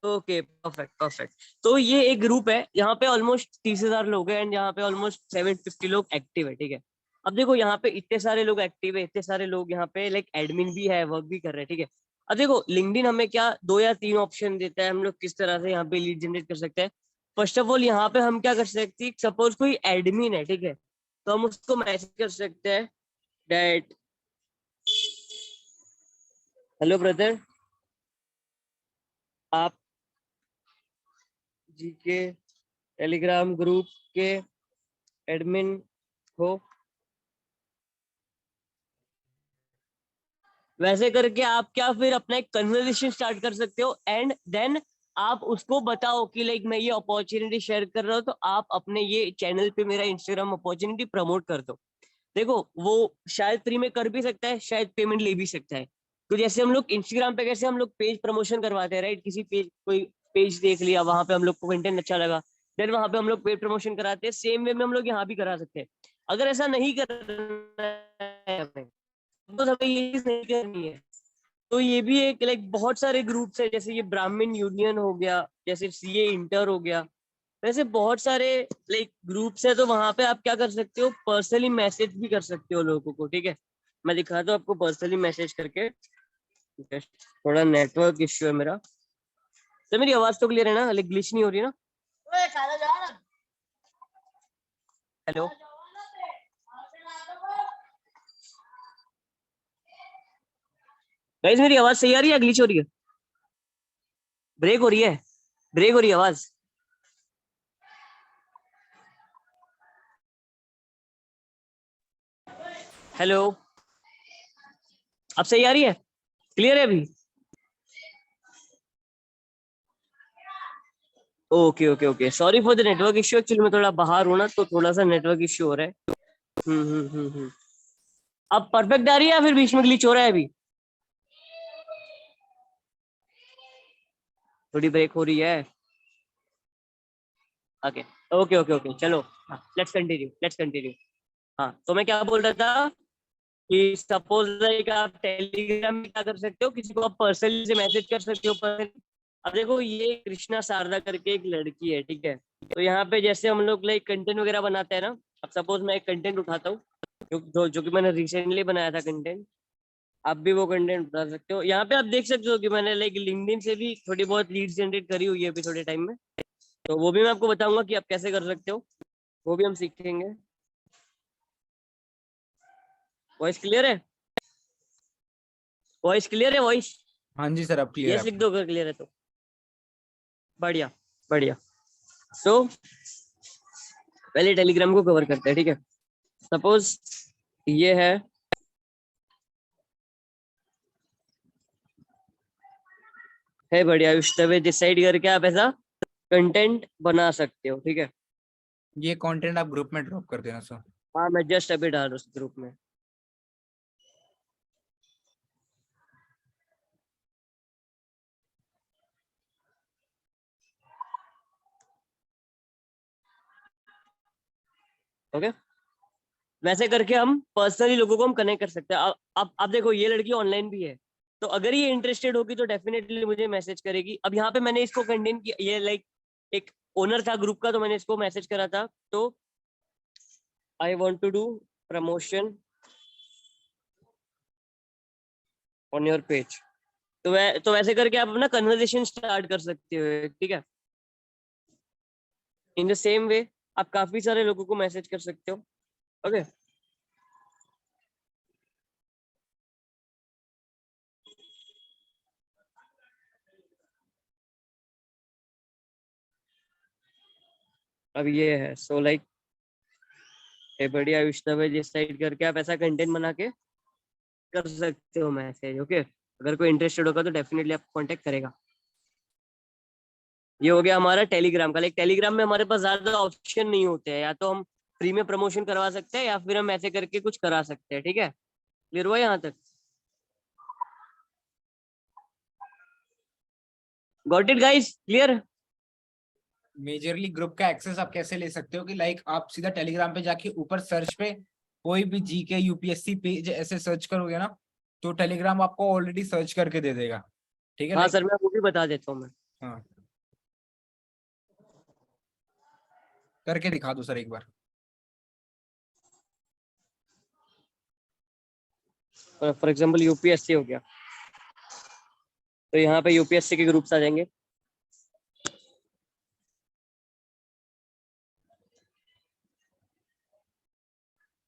Okay, perfect perfect. तो ये एक ग्रुप है, यहाँ पे ऑलमोस्ट 30,000 लोग हैं एंड यहाँ पे ऑलमोस्ट 750 लोग एक्टिव है, ठीक है। अब देखो यहाँ पे इतने सारे लोग एक्टिव है, इतने सारे लोग यहाँ पे लाइक एडमिन भी है, वर्क भी कर रहे हैं, ठीक है। अब देखो लिंक्डइन हमें क्या 2 या 3 ऑप्शन देता है, हम लोग किस तरह से यहाँ पे लीड जनरेट कर सकते हैं। फर्स्ट ऑफ ऑल यहाँ पे हम क्या कर सकते हैं, सपोज कोई एडमिन है, ठीक है, तो हम उसको मैसेज कर सकते हैं डेट हेलो ब्रदर, आप जी के टेलीग्राम ग्रुप के एडमिन हो, वैसे करके आप क्या फिर अपना एक कन्वर्सेशन स्टार्ट कर सकते हो एंड देन आप उसको बताओ कि लाइक मैं ये अपॉर्चुनिटी शेयर कर रहा हूँ, तो आप अपने ये चैनल पे मेरा इंस्टाग्राम अपॉर्चुनिटी प्रमोट कर दो। देखो वो शायद फ्री में कर भी सकता है, शायद पेमेंट ले भी सकता है। तो जैसे हम लोग इंस्टाग्राम पे कैसे हम लोग पेज प्रमोशन करवाते हैं, राइट, किसी पेज कोई पेज देख लिया, वहां पे हम लोग को कंटेंट अच्छा लगा, देन वहां पे हम लोग पेज प्रमोशन कराते हैं, सेम वे में हम लोग यहाँ भी करा सकते हैं। अगर ऐसा नहीं करना है हमें, तो हमें ये चीज नहीं करनी है, तो ये भी एक लाइक बहुत सारे ग्रुप्स है, जैसे ये ब्राह्मण यूनियन हो गया, जैसे सीए इंटर हो गया, वैसे बहुत सारे लाइक ग्रुप्स है। तो वहां पे आप क्या कर सकते हो, पर्सनली मैसेज भी कर सकते हो लोगों को, ठीक है। मैं दिखाता हूँ आपको पर्सनली मैसेज करके। Just थोड़ा नेटवर्क इश्यू है मेरा, तो मेरी आवाज तो क्लियर है ना, लाइक ग्लिच नहीं हो रही ना? हेलो, गाइस मेरी आवाज सही आ रही है या ग्लिच हो रही है? ब्रेक हो रही है, ब्रेक हो रही है आवाज? हेलो, अब सही आ रही है, क्लियर है अभी? Okay okay okay, sorry for the network issue, actually मैं थोड़ा बाहर हूँ ना, तो थोड़ा सा नेटवर्क इश्यू हो रहा है। अब परफेक्ट आ रही है या फिर बीच में ग्लिच हो रहा है अभी? थोड़ी ब्रेक हो रही है। ओके ओके ओके ओके, चलो लेट्स कंटिन्यू, लेट्स कंटिन्यू। हाँ, तो मैं क्या बोल रहा था कि सपोज लाइक आप टेलीग्राम में क्या कर सकते हो, किसी को आप पर्सनली से मैसेज कर सकते हो पर्सनली। अब देखो ये कृष्णा शारदा करके एक लड़की है, ठीक है। तो यहाँ पे जैसे हम लोग लाइक कंटेंट वगैरह बनाते हैं ना, अब सपोज मैं एक कंटेंट उठाता हूँ जो कि मैंने रिसेंटली बनाया था कंटेंट, आप भी वो कंटेंट उठा सकते हो। यहाँ पे आप देख सकते हो कि मैंने लाइक लिंक्डइन से भी थोड़ी बहुत लीड जनरेट करी हुई है अभी थोड़े टाइम में, तो वो भी मैं आपको बताऊंगा कि आप कैसे कर सकते हो, वो भी हम सीखेंगे। वॉइस क्लियर है? वॉइस क्लियर है? वॉइस हाँ जी सर, अब क्लियर है यस लिख आपका। दो अगर क्लियर है तो। बढ़िया बढ़िया। तो पहले टेलीग्राम को कवर करते हैं, ठीक है। सपोज ये है बढ़िया, उस तवे डिसाइड करके आप ऐसा कंटेंट बना सकते हो, ठीक है। ये कंटेंट आप ग्रुप में ड्रॉप कर देना सर। हाँ मैं जस्ट अभी डाल रहा हूँ उस ग्रुप में। ओके, वैसे करके हम पर्सनली लोगों को हम कनेक्ट कर सकते हैं। अब देखो ये लड़की ऑनलाइन भी है, तो अगर ये इंटरेस्टेड होगी तो डेफिनेटली मुझे मैसेज करेगी। अब यहाँ पे मैंने इसको कंटेंट किया, ये लाइक एक ओनर था ग्रुप का, तो मैंने इसको मैसेज करा था, तो I want to do promotion on your page. तो वैसे करके आप अपना कन्वर्सेशन स्टार्ट कर सकते हो, ठीक है। इन द सेम वे आप काफी सारे लोगों को मैसेज कर सकते हो, ओके। अब ये है सो लाइक बढ़िया विष्णु डिसाइड करके आप ऐसा कंटेंट बना के कर सकते हो मैसेज, ओके। अगर कोई इंटरेस्टेड होगा तो डेफिनेटली आपको कांटेक्ट करेगा। ये हो गया हमारा टेलीग्राम का। लाइक टेलीग्राम में हमारे पास ज्यादा ऑप्शन नहीं होते हैं, या तो हम फ्री में प्रमोशन करवा सकते हैं या फिर हम ऐसे करके कुछ करा सकते हैं, ठीक है। क्लियर हुआ यहाँ तक? Got it guys, clear? Majorly group का एक्सेस आप कैसे ले सकते हो कि लाइक आप सीधा टेलीग्राम पे जाके ऊपर सर्च पे कोई भी जीके यूपीएससी पेज ऐसे सर्च करोगे ना, तो टेलीग्राम आपको ऑलरेडी सर्च करके दे देगा, ठीक है। हाँ लाइक सर, मैं वो भी बता देता हूँ मैं। हाँ, करके दिखा दो सर एक बार। फॉर एग्जांपल यूपीएससी हो गया, तो यहाँ पे यूपीएससी के ग्रुप्स आ जाएंगे।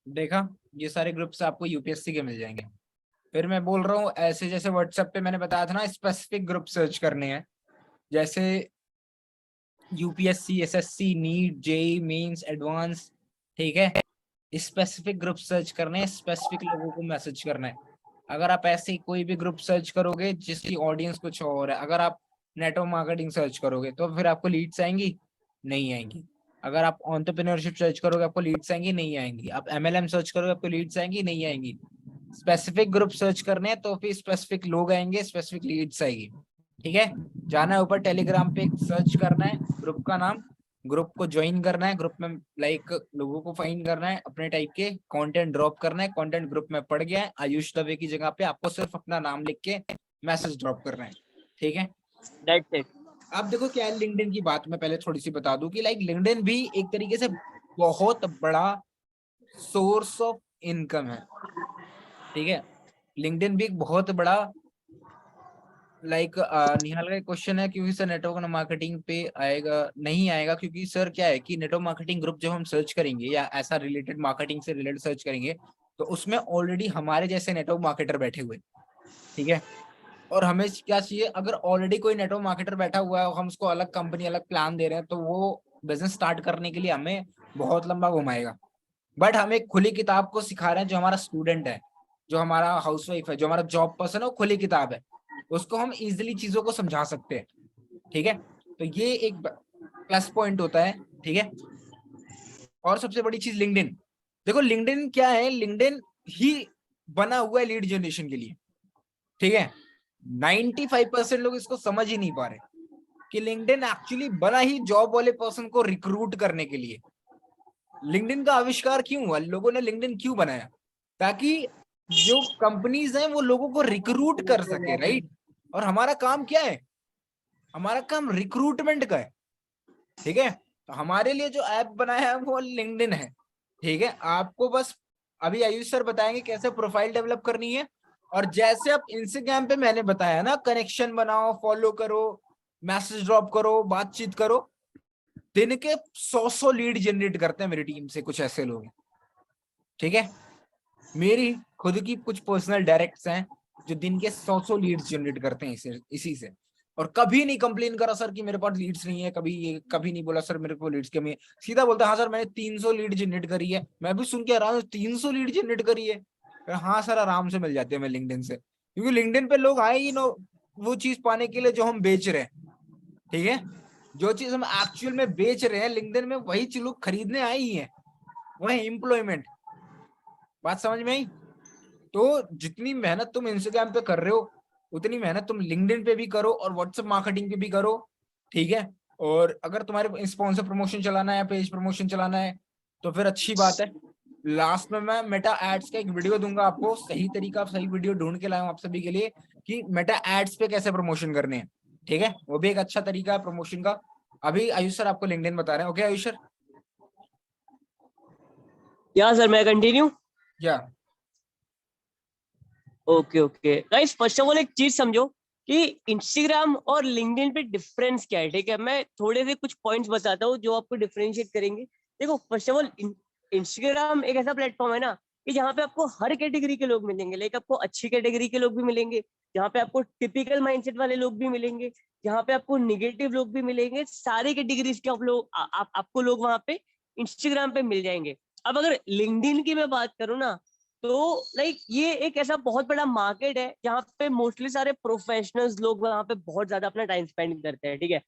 देखा, ये सारे ग्रुप्स आपको यूपीएससी के मिल जाएंगे। फिर मैं बोल रहा हूँ ऐसे जैसे व्हाट्सएप पे मैंने बताया था ना, स्पेसिफिक ग्रुप सर्च करने हैं, जैसे UPSC, SSC, NEET, JEE mains, advance, ठीक है। स्पेसिफिक ग्रुप सर्च करने हैं, स्पेसिफिक लोगों को मैसेज करना है। अगर आप ऐसे ही कोई भी ग्रुप सर्च करोगे जिसकी ऑडियंस कुछ और है, अगर आप नेटवर्क मार्केटिंग सर्च करोगे तो फिर आपको लीड्स आएंगी, नहीं आएंगी। अगर आप एंटरप्रेन्योरशिप सर्च करोगे आपको लीड्स आएंगी, नहीं आएंगी। आप एमएलएम सर्च करोगे आपको लीड्स आएंगी, नहीं आएंगी। स्पेसिफिक ग्रुप सर्च करने हैं तो फिर स्पेसिफिक लोग आएंगे, स्पेसिफिक लीड्स आएगी, ठीक है। जाना है ऊपर टेलीग्राम पे, सर्च करना है ग्रुप का नाम, ग्रुप को ज्वाइन करना है, ग्रुप में लाइक लोगों को फाइंड करना है अपने टाइप के, कंटेंट ड्रॉप करना है। कंटेंट ग्रुप में पड़ गया है, आयुष दवे की जगह पे आपको सिर्फ अपना नाम लिख के मैसेज ड्रॉप करना है, ठीक है। That's it. अब देखो क्या है, लिंक्डइन की बात मैं पहले थोड़ी सी बता दूं कि लाइक लिंक्डइन भी एक तरीके से बहुत बड़ा सोर्स ऑफ इनकम है, ठीक है। लिंक्डइन भी एक बहुत बड़ा लाइक निहाल का क्वेश्चन है क्योंकि सर नेटवर्क मार्केटिंग पे आएगा, नहीं आएगा, क्योंकि सर क्या है कि नेटवर्क मार्केटिंग ग्रुप जब हम सर्च करेंगे या ऐसा रिलेटेड मार्केटिंग से रिलेटेड सर्च करेंगे तो उसमें ऑलरेडी हमारे जैसे नेटवर्क मार्केटर बैठे हुए, ठीक है। और हमें क्या चाहिए, अगर ऑलरेडी कोई नेटवर्क मार्केटर बैठा हुआ है और हम उसको अलग कंपनी अलग प्लान दे रहे हैं तो वो बिजनेस स्टार्ट करने के लिए हमें बहुत लंबा घुमाएगा। बट हम एक खुली किताब को सिखा रहे हैं, जो हमारा स्टूडेंट है, जो हमारा हाउसवाइफ है, जो हमारा जॉब पर्सन है, वो खुली किताब है, उसको हम इजिली चीजों को समझा सकते हैं, ठीक है। तो ये एक प्लस पॉइंट होता है, ठीक है। और सबसे बड़ी चीज लिंक्डइन, देखो लिंक्डइन क्या है, लिंक्डइन ही बना हुआ है लीड जनरेशन के लिए, ठीक है। 95% लोग इसको समझ ही नहीं पा रहे कि लिंक्डइन एक्चुअली बना ही जॉब वाले पर्सन को रिक्रूट करने के लिए। लिंक्डइन का आविष्कार क्यों हुआ, लोगों ने लिंक्डइन क्यों बनाया, ताकि जो कंपनीज हैं वो लोगों को रिक्रूट कर सके, राइट। और हमारा काम क्या है, हमारा काम रिक्रूटमेंट का है, ठीक है। तो हमारे लिए जो ऐप बनाया है वो लिंक्डइन है, ठीक है। आपको बस अभी आयुष सर बताएंगे कैसे प्रोफाइल डेवलप करनी है, और जैसे आप इंस्टाग्राम पे मैंने बताया ना, कनेक्शन बनाओ, फॉलो करो, मैसेज ड्रॉप करो, बातचीत करो। दिन के 100 लीड जनरेट करते हैं मेरी टीम से कुछ ऐसे लोग, ठीक है। मेरी खुद की कुछ पर्सनल डायरेक्ट्स हैं जो दिन के 100 लीड्स जनरेट करते हैं इसी से। और कभी नहीं कंप्लेन करा सर कि मेरे पास लीड्स नहीं है, कभी नहीं बोला सर मेरे को लीड्स की कमी है। सीधा बोलता हाँ सर मैंने 300 लीड जनरेट करी है। मैं भी सुन के आराम से 300 लीड जनरेट करी है, हाँ सर आराम से मिल जाते हैं मैं लिंक्डइन से, क्योंकि लिंक्डइन पे लोग आए ही नो वो चीज पाने के लिए जो हम बेच रहे हैं, ठीक है। जो चीज हम एक्चुअल में बेच रहे हैं लिंक्डइन में, वही चीज लोग खरीदने आए ही है, वही एम्प्लॉयमेंट। बात समझ में आई। तो जितनी मेहनत तुम इंस्टाग्राम पे कर रहे हो उतनी मेहनत तुम लिंक्डइन पे भी करो और व्हाट्सएप मार्केटिंग पे भी करो, ठीक है। और अगर तुम्हारे स्पॉन्सर प्रमोशन चलाना है, पेज प्रमोशन चलाना है तो फिर अच्छी बात है। लास्ट में मैं मेटा एड्स का एक वीडियो दूंगा आपको, सही तरीका, सही वीडियो ढूंढ के लाया हूं आप सभी के लिए कि मेटा एड्स पे कैसे प्रमोशन करने हैं, ठीक है। वो भी एक अच्छा तरीका है प्रमोशन का। अभी आयुष सर आपको लिंक्डइन बता रहे हैं, ओके आयुष सर। या सर मैं कंटिन्यू। या okay okay guys, first of all एक चीज समझो कि इंस्टाग्राम और लिंक्डइन पे डिफरेंस क्या है, ठीक है। मैं थोड़े से कुछ पॉइंट्स बताता हूँ जो आपको डिफरेंशिएट करेंगे। देखो फर्स्ट ऑफ ऑल इंस्टाग्राम एक ऐसा प्लेटफॉर्म है ना कि जहाँ पे आपको हर कैटेगरी के लोग मिलेंगे, लाइक आपको अच्छी कैटेगरी के लोग भी मिलेंगे, जहाँ पे आपको टिपिकल माइंडसेट वाले लोग भी मिलेंगे, जहाँ पे आपको निगेटिव लोग भी मिलेंगे। सारे कैटेगरीज के आप लोग आपको लोग वहाँ पे इंस्टाग्राम पे मिल जाएंगे। अब अगर लिंक्डइन की मैं बात करूँ ना, तो लाइक ये एक ऐसा बहुत बड़ा मार्केट है जहाँ पे मोस्टली सारे प्रोफेशनल्स लोग वहाँ पे बहुत ज्यादा अपना टाइम स्पेंड करते हैं, ठीक है।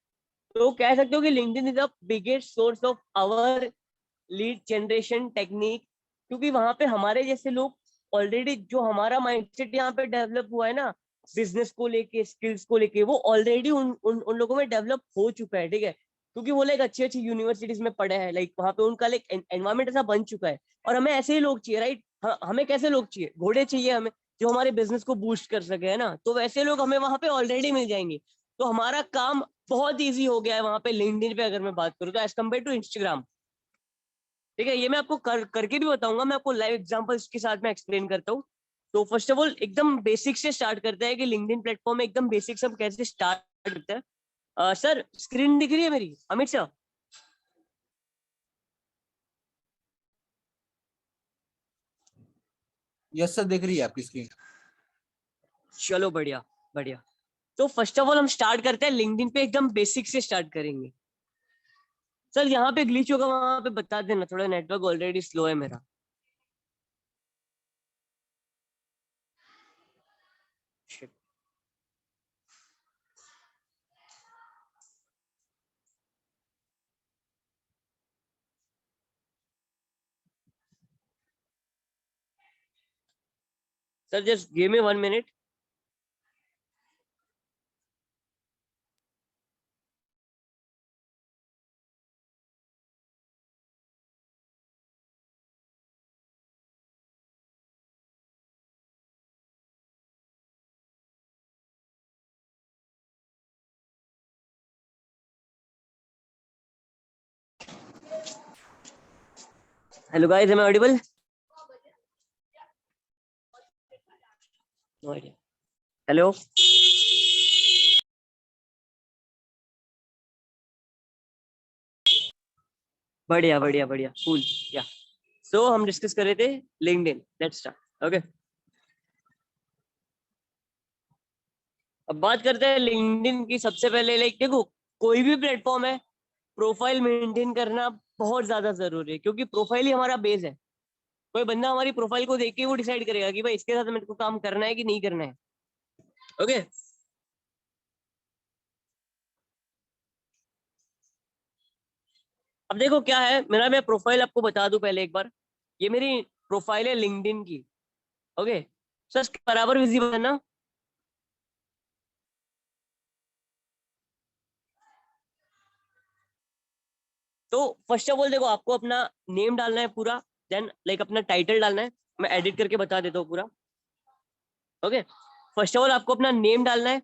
तो कह सकते हो कि LinkedIn is the biggest source of our lead generation technique, क्योंकि वहां पे हमारे जैसे लोग ऑलरेडी, जो हमारा माइंडसेट यहाँ पे डेवलप हुआ है ना बिजनेस को लेके, स्किल्स को लेके, वो ऑलरेडी उन लोगों में डेवलप हो चुका है, ठीक है। क्योंकि वो लाइक अच्छी अच्छी यूनिवर्सिटीज में पढ़े हैं, लाइक वहां पे उनका लाइक एनवायरमेंट ऐसा बन चुका है। और हमें ऐसे ही लोग चाहिए, राइट। हमें कैसे लोग चाहिए, घोड़े चाहिए हमें जो हमारे बिजनेस को बूस्ट कर सके, है ना। तो वैसे लोग हमें वहां पे ऑलरेडी मिल जाएंगे। तो हमारा काम बहुत इजी हो गया है वहां पे लिंक्डइन पे अगर मैं बात करूँ तो एज कम्पेयर टू इंस्टाग्राम। ठीक है, ये मैं आपको करके भी बताऊंगा, मैं आपको लाइव एग्जांपल्स के साथ में एक्सप्लेन करता हूँ। तो फर्स्ट ऑफ ऑल एकदम बेसिक से स्टार्ट करते हैं कि लिंक्डइन प्लेटफॉर्म में एकदम बेसिक से हम कैसे स्टार्ट करते हैं। सर स्क्रीन दिख रही है मेरी, अमित सर? यस सर, दिख रही है आपकी स्क्रीन। चलो बढ़िया बढ़िया। तो फर्स्ट ऑफ ऑल हम स्टार्ट करते हैं लिंक्डइन पे, एकदम बेसिक से स्टार्ट करेंगे। सर यहाँ पे ग्लिच होगा वहां पे बता देना, थोड़ा नेटवर्क ऑलरेडी स्लो है मेरा। Shit. Sir just give me 1 minute. Hello guys, am I audible? Hello. बढ़िया बढ़िया बढ़िया, कूल। या सो हम डिस्कस कर रहे थे लिंक्डइन, लेट्स स्टार्ट। ओके, अब बात करते हैं लिंक्डइन की। सबसे पहले लाइक देखो, कोई भी प्लेटफॉर्म है, प्रोफाइल मेंटेन करना बहुत ज्यादा जरूरी है, क्योंकि प्रोफाइल ही हमारा बेस है। कोई बंदा हमारी प्रोफाइल को देख के वो डिसाइड करेगा कि भाई इसके साथ मेरे को काम करना है कि नहीं करना है। ओके, अब देखो क्या है मेरा, मैं प्रोफाइल आपको बता दूं पहले एक बार। ये मेरी प्रोफाइल है लिंक्डइन की। ओके सर, बराबर विजिबल है ना? तो फर्स्ट ऑफ ऑल देखो, आपको अपना नेम डालना है पूरा, देन लाइक अपना टाइटल डालना है। मैं एडिट करके बता देता हूँ पूरा। ओके, फर्स्ट ऑफ ऑल आपको अपना नेम डालना है,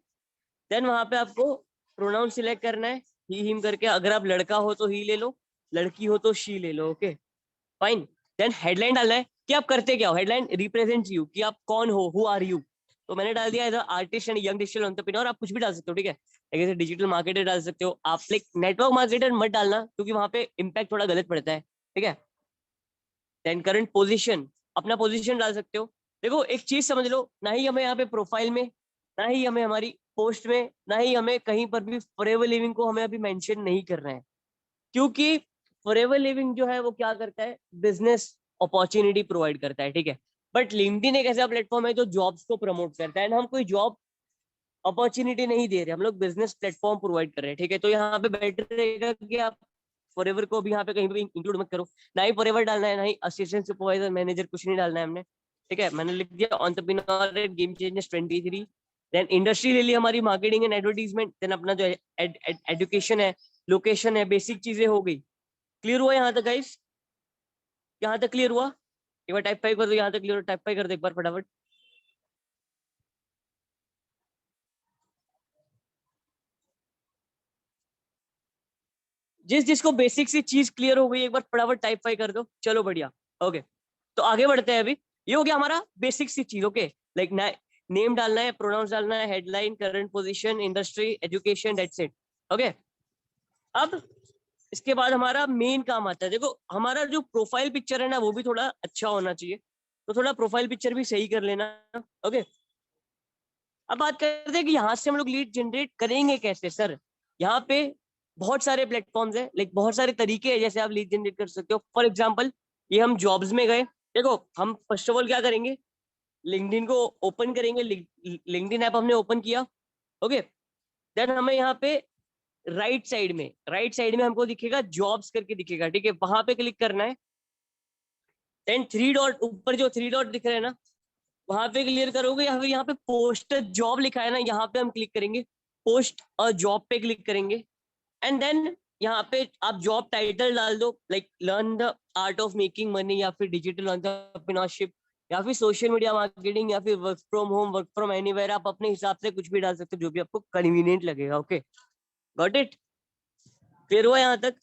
देन वहां पे आपको प्रोनाउन सिलेक्ट करना है, ही हिम करके। अगर आप लड़का हो तो ही ले लो, लड़की हो तो शी ले लो। Okay fine. देन हेडलाइन डालना है कि आप करते क्या हो। हेडलाइन रिप्रेजेंट यू, कि आप कौन हो, हु आर यू। तो मैंने डाल दिया as artist and young digital entrepreneur. आप कुछ भी डाल सकते हो, ठीक है। जैसे डिजिटल मार्केटर डाल सकते हो आप, लाइक नेटवर्क मार्केटर मत डालना, क्योंकि वहां पे इम्पैक्ट थोड़ा गलत पड़ता है, ठीक है। देन करंट पोजीशन, अपना पोजीशन डाल सकते हो। देखो एक चीज समझ लो, ना ही हमें यहाँ पे प्रोफाइल में, ना ही हमें हमारी पोस्ट में, ना ही हमें कहीं पर भी फॉरएवर लिविंग को हमें अभी मेंशन नहीं करना है, क्योंकि फॉरएवर लिविंग जो है वो क्या करता है, बिजनेस अपॉर्चुनिटी प्रोवाइड करता है, ठीक है। बट लिंक्डइन एक ऐसा प्लेटफॉर्म है जो जॉब्स को प्रमोट करता है, एंड हम कोई जॉब अपॉर्चुनिटी नहीं दे रहे, हम लोग बिजनेस प्लेटफॉर्म प्रोवाइड कर रहे हैं, ठीक है। तो यहाँ पे बेटर रहेगा कि आप फॉरएवर को भी यहाँ पे कहीं भी इंक्लूड मत करो। ना ही फॉरएवर डालना है, ना ही असिस्टेंट सुपरवाइजर मैनेजर, कुछ नहीं डालना है हमने, ठीक है। मैंने लिख दिया entrepreneur at Game Changers 23। Then industry ले ली हमारी, मार्केटिंग एंड एडवर्टीजमेंट। देन अपना जो एजुकेशन है, लोकेशन है, बेसिक चीजें हो गई। क्लियर हुआ यहाँ तक गाइस? यहाँ तक क्लियर हुआ? एक बार टाइप फाइव कर दो, यहाँ तक क्लियर, टाइप फाइव कर दो एक बार फटाफट। जिस जिसको बेसिक सी चीज क्लियर हो गई एक बार फटाफट टाइप फाइव कर दो। चलो बढ़िया। ओके, तो आगे बढ़ते हैं। अभी ये हो गया हमारा बेसिक सी चीज। ओके, लाइक नेम डालना है, प्रोनाउंस डालना है, headline, current position, industry, education, that's it. Okay, अब इसके बाद हमारा मेन काम आता है। देखो हमारा जो प्रोफाइल पिक्चर है ना, वो भी थोड़ा अच्छा होना चाहिए, तो थोड़ा प्रोफाइल पिक्चर भी सही कर लेना। ओके, अब बात करते हैं कि यहाँ से हम लोग लीड जनरेट करेंगे कैसे। सर यहाँ पे बहुत सारे प्लेटफॉर्म्स है, लाइक बहुत सारे तरीके हैं जैसे आप लीड जनरेट कर सकते हो। फॉर एग्जाम्पल, ये हम जॉब्स में गए, देखो हम फर्स्ट ऑफ ऑल क्या करेंगे, लिंक्डइन को ओपन करेंगे। लिंक्डइन ऐप हमने ओपन किया। ओके, देन हमें यहाँ पे राइट साइड में हमको दिखेगा जॉब्स करके दिखेगा, ठीक है। वहां पे क्लिक करना है। देन थ्री डॉट, ऊपर जो थ्री डॉट दिख रहे हैं ना, वहां पे क्लियर करोगे, या फिर यहाँ पे पोस्ट जॉब लिखा है ना, यहाँ पे हम क्लिक करेंगे, पोस्ट और जॉब पे क्लिक करेंगे। एंड देन यहाँ पे आप जॉब टाइटल डाल दो, like learn the art of making money, या फिर डिजिटल एंटरप्रेन्योरशिप, या फिर सोशल मीडिया मार्केटिंग, या फिर work from home, work from anywhere. आप अपने हिसाब से कुछ भी डाल सकते हो, जो भी आपको कन्वीनियंट लगेगा। Okay got it? क्लियर हुआ यहाँ तक?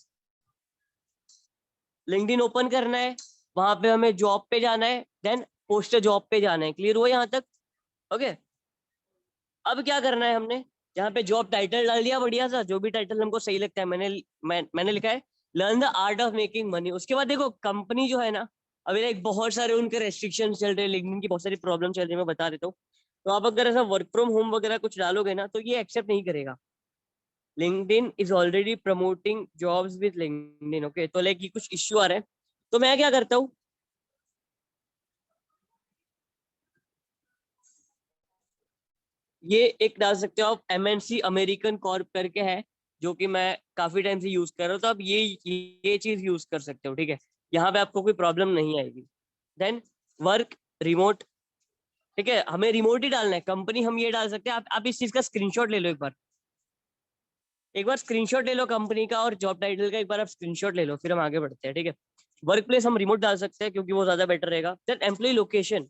लिंक्डइन ओपन करना है, वहां पे हमें जॉब पे जाना है, देन पोस्ट जॉब पे जाना है। क्लियर हुआ यहाँ तक? ओके। अब क्या करना है हमने, यहाँ पे जॉब टाइटल डाल दिया बढ़िया सा, जो भी टाइटल हमको सही लगता है। मैंने लिखा है learn the art of making money. उसके बाद देखो कंपनी जो है ना, अभी लाइक बहुत सारे उनके रेस्ट्रिक्शन चल रहे हैं, लिंक्डइन की बहुत सारी प्रॉब्लम चल रही है, मैं बता देता हूँ। तो आप अगर ऐसा वर्क फ्रॉम होम वगैरह कुछ डालोगे ना, तो ये एक्सेप्ट नहीं करेगा। LinkedIn is already promoting jobs with LinkedIn. Okay, तो लाइक ये कुछ इश्यू आ रहा है, तो मैं क्या करता हूँ, ये एक डाल सकते हो आप, एमएनसी अमेरिकन कॉर्प करके है, जो कि मैं काफी टाइम से यूज कर रहा हूँ। तो आप ये चीज यूज कर सकते हो, ठीक है? यहाँ पे आपको कोई प्रॉब्लम नहीं आएगी। देन वर्क रिमोट, ठीक है, हमें रिमोट ही डालना है। कंपनी हम ये डाल सकते हैं, आप इस चीज का स्क्रीनशॉट ले लो एक बार स्क्रीनशॉट ले लो कंपनी का और जॉब टाइटल का, एक बार आप स्क्रीनशॉट ले लो, फिर हम आगे बढ़ते हैं, ठीक है? वर्क प्लेस हम रिमोट डाल सकते हैं क्योंकि वो ज्यादा बेटर रहेगा। Then employ location,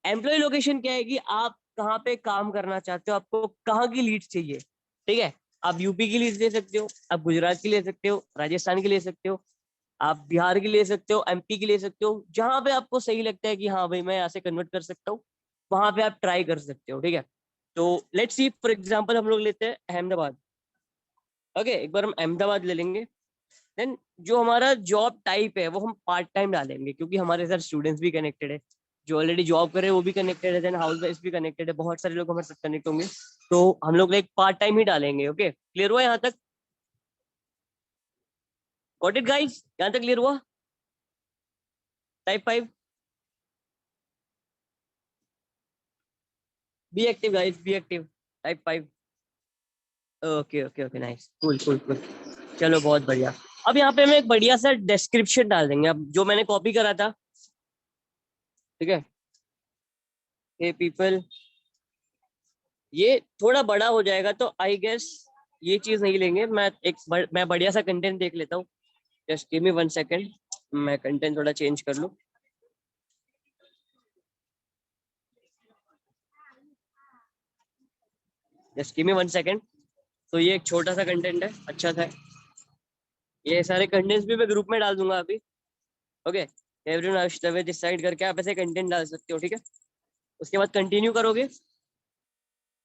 employ location क्या है कि आप कहाँ पे काम करना चाहते हो, आपको कहाँ की लीड चाहिए, ठीक है? आप यूपी की लीड ले सकते हो, आप गुजरात की ले सकते हो, राजस्थान की ले सकते हो, आप बिहार की ले सकते हो, एमपी की ले सकते हो। जहां पे आपको सही लगता है कि हाँ भाई मैं यहाँ से कन्वर्ट कर सकता हूँ, वहां पे आप ट्राई कर सकते हो, ठीक है? तो लेट्स सी फॉर एग्जांपल हम लोग लेते हैं अहमदाबाद। ओके, एक बार हम अहमदाबाद ले लेंगे। देन जो हमारा जॉब टाइप है वो हम पार्ट टाइम डालेंगे, क्योंकि हमारे साथ स्टूडेंट्स भी कनेक्टेड है, जो ऑलरेडी जॉब कर रहे हैं वो भी कनेक्टेड है, देन हाउस वाइफ भी कनेक्टेड है, बहुत सारे लोग हमारे साथ कनेक्ट होंगे। तो हम लोग एक पार्ट टाइम ही डालेंगे। ओके, क्लियर हुआ यहाँ तक? Got it guys? यहाँ तक क्लियर हुआ? Type 5, be active guys, be active. Type 5। Okay okay okay, nice, cool cool cool. चलो बहुत बढ़िया। अब यहाँ पे हम एक बढ़िया सा डिस्क्रिप्शन डाल देंगे, अब जो मैंने कॉपी करा था, ठीक है? हे पीपल, ये थोड़ा बड़ा हो जाएगा तो आई गेस ये चीज नहीं लेंगे। मैं बढ़िया सा कंटेंट देख लेता हूँ। जस्ट गिव मी 1 सेकेंड, मैं कंटेंट थोड़ा चेंज कर लूँ। Just give me 1 second. तो ये एक छोटा सा कंटेंट है, अच्छा था। ये सारे कंटेंट्स भी मैं ग्रुप में डाल दूंगा अभी। ओके, एवरीवन डिसाइड करके आप ऐसे कंटेंट डाल सकते हो, ठीक है? उसके बाद कंटिन्यू करोगे।